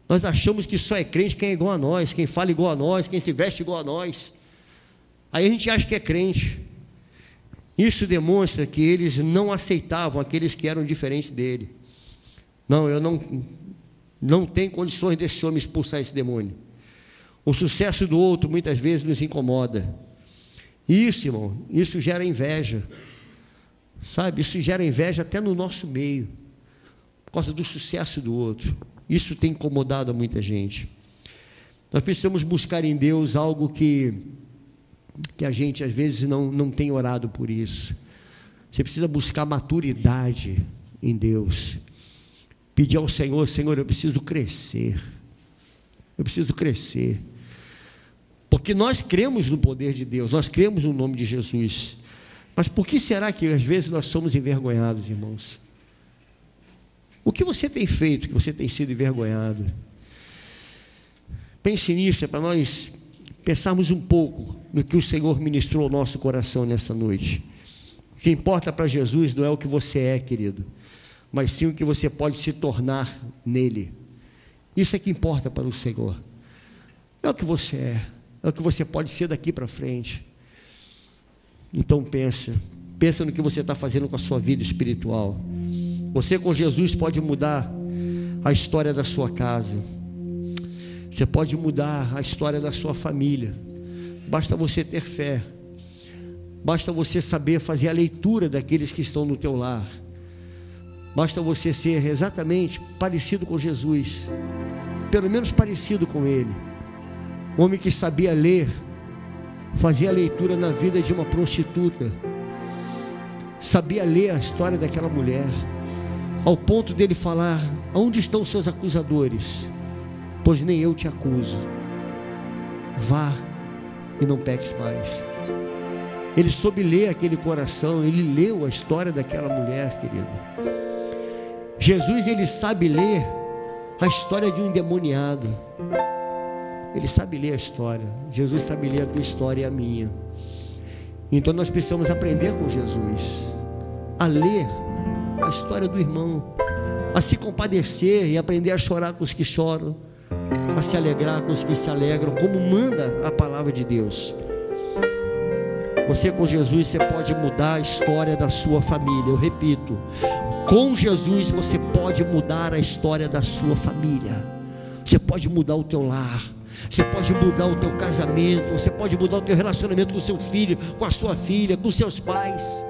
Nós achamos que só é crente quem é igual a nós, quem fala igual a nós, quem se veste igual a nós. Aí a gente acha que é crente. Isso demonstra que eles não aceitavam aqueles que eram diferentes dele. Não, eu não tenho condições desse homem expulsar esse demônio. O sucesso do outro muitas vezes nos incomoda. Isso, irmão, isso gera inveja. Sabe, isso gera inveja até no nosso meio, por causa do sucesso do outro. Isso tem incomodado a muita gente. Nós precisamos buscar em Deus algo que a gente às vezes não tem orado por isso. Você precisa buscar maturidade em Deus. Pedir ao Senhor: Senhor, eu preciso crescer. Eu preciso crescer. Porque nós cremos no poder de Deus, nós cremos no nome de Jesus. Mas por que será que às vezes nós somos envergonhados, irmãos? O que você tem feito que você tem sido envergonhado? Pense nisso, é para nós pensarmos um pouco no que o Senhor ministrou ao nosso coração nessa noite. O que importa para Jesus não é o que você é, querido, mas sim o que você pode se tornar nele. Isso é que importa para o Senhor. Não é o que você é o que você pode ser daqui para frente. Então pensa no que você está fazendo com a sua vida espiritual. Você com Jesus pode mudar a história da sua casa. Você pode mudar a história da sua família. Basta você ter fé. Basta você saber fazer a leitura daqueles que estão no teu lar. Basta você ser exatamente parecido com Jesus, pelo menos parecido com Ele. Um homem que sabia ler, fazia a leitura na vida de uma prostituta, sabia ler a história daquela mulher, ao ponto dele falar: aonde estão os seus acusadores? Pois nem eu te acuso. Vá e não peques mais. Ele soube ler aquele coração, ele leu a história daquela mulher, querido. Jesus, ele sabe ler a história de um endemoniado. Ele sabe ler a história. Jesus sabe ler a tua história e a minha. Então nós precisamos aprender com Jesus a ler a história do irmão, a se compadecer e aprender a chorar com os que choram, a se alegrar com os que se alegram, como manda a palavra de Deus. Você com Jesus, você pode mudar a história da sua família. Eu repito, com Jesus você pode mudar a história da sua família. Você pode mudar o teu lar, você pode mudar o teu casamento, você pode mudar o teu relacionamento com o seu filho, com a sua filha, com seus pais.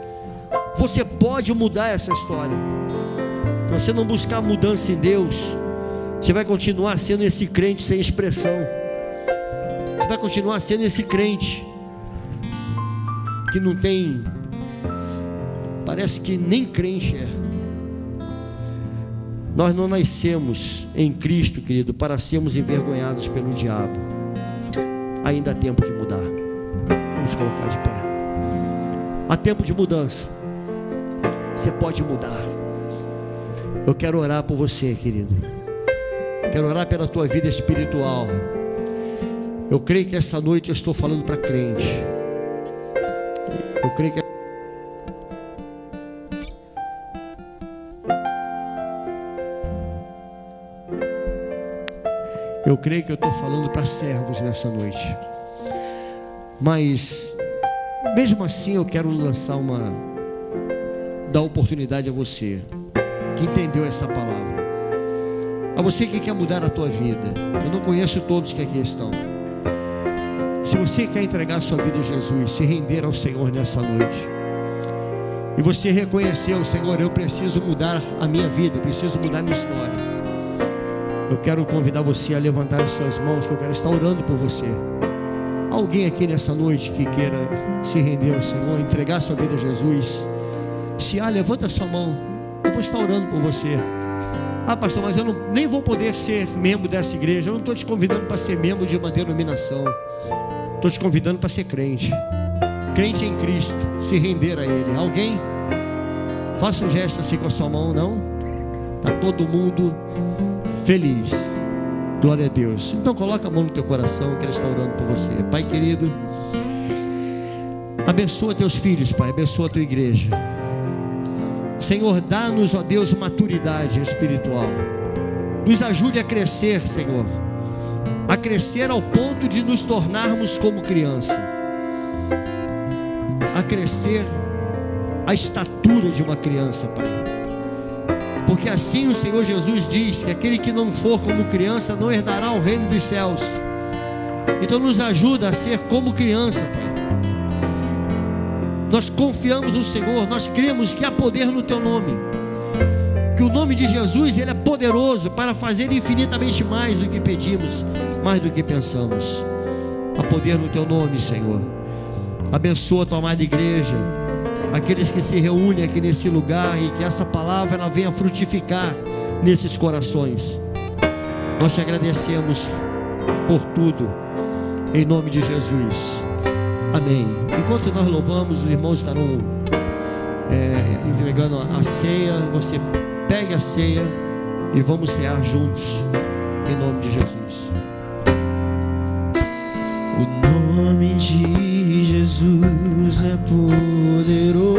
Você pode mudar essa história. Se você não buscar mudança em Deus, você vai continuar sendo esse crente sem expressão. Você vai continuar sendo esse crente que não tem, parece que nem crente é. Nós não nascemos em Cristo, querido, para sermos envergonhados pelo diabo. Ainda há tempo de mudar. Vamos colocar de pé. Há tempo de mudança. Você pode mudar. Eu quero orar por você, querido. Quero orar pela tua vida espiritual. Eu creio que essa noite eu estou falando para crente. Eu creio que eu estou falando para servos nessa noite. Mas mesmo assim eu quero dar oportunidade a você que entendeu essa palavra, a você que quer mudar a tua vida. Eu não conheço todos que aqui estão. Se você quer entregar a sua vida a Jesus, se render ao Senhor nessa noite, e você reconheceu: Senhor, eu preciso mudar a minha vida, eu preciso mudar a minha história, eu quero convidar você a levantar as suas mãos, que eu quero estar orando por você. Alguém aqui nessa noite que queira se render ao Senhor, entregar a sua vida a Jesus? Se há, levanta a sua mão, eu vou estar orando por você. Ah, pastor, mas eu nem vou poder ser membro dessa igreja. Eu não estou te convidando para ser membro de uma denominação, estou te convidando para ser crente. Crente em Cristo, se render a Ele. Alguém? Faça um gesto assim com a sua mão. Não? Está todo mundo feliz. Glória a Deus. Então coloca a mão no teu coração, que Ele está orando por você. Pai querido, abençoa teus filhos, Pai. Abençoa a tua igreja. Senhor, dá-nos, ó Deus, maturidade espiritual. Nos ajude a crescer, Senhor, a crescer ao ponto de nos tornarmos como criança, a crescer a estatura de uma criança, Pai. Porque assim o Senhor Jesus diz que aquele que não for como criança não herdará o reino dos céus. Então nos ajuda a ser como criança, Pai. Nós confiamos no Senhor, nós cremos que há poder no Teu nome, que o nome de Jesus, Ele é poderoso para fazer infinitamente mais do que pedimos, mais do que pensamos. Há poder no Teu nome, Senhor. Abençoa a Tua amada igreja, aqueles que se reúnem aqui nesse lugar, e que essa palavra ela venha frutificar nesses corações. Nós te agradecemos por tudo, em nome de Jesus. Amém. Enquanto nós louvamos, os irmãos estarão entregando a ceia. Você pegue a ceia e vamos cear juntos, em nome de Jesus. O nome de Jesus é poderoso.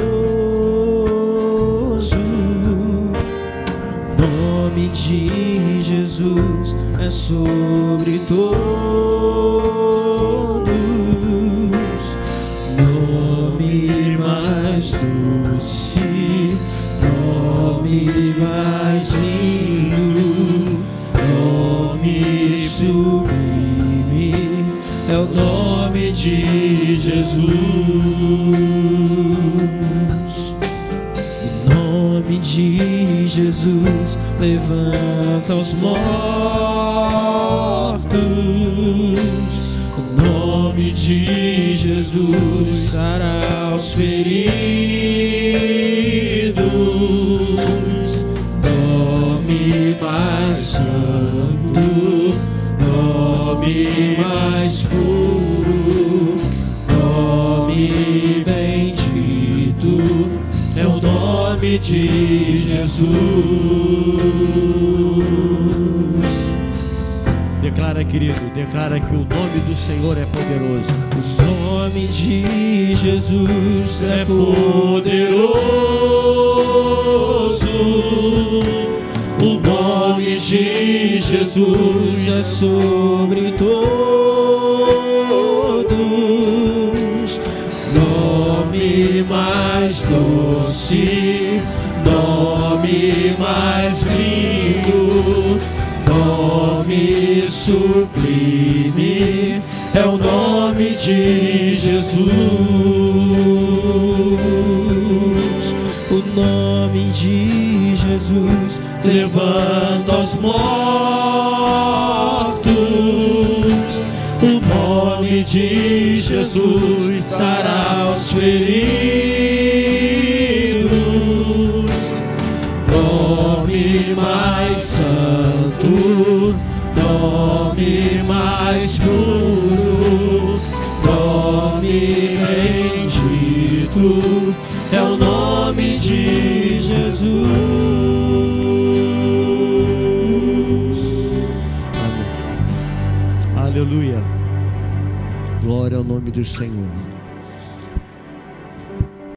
O nome de Jesus é sobre todos. Nome mais doce, nome mais lindo, nome sublime, é o nome de Jesus. O nome de Jesus levanta os mortos. O nome de Jesus sara os feridos. Nome mais santo, nome mais puro, nome bendito, é o nome de Jesus. Declara, querido, declara que o nome do Senhor é poderoso. O nome de Jesus é poderoso. O nome de Jesus é sobre todos. Nome mais doce, nome mais lindo, nome sublime, é o nome de Jesus. O nome de Jesus levanta os mortos. O nome de Jesus sará os feridos. Nome mais santo, nome mais puro, nome bendito, é o nome de Jesus. Amém. Aleluia. Glória ao nome do Senhor.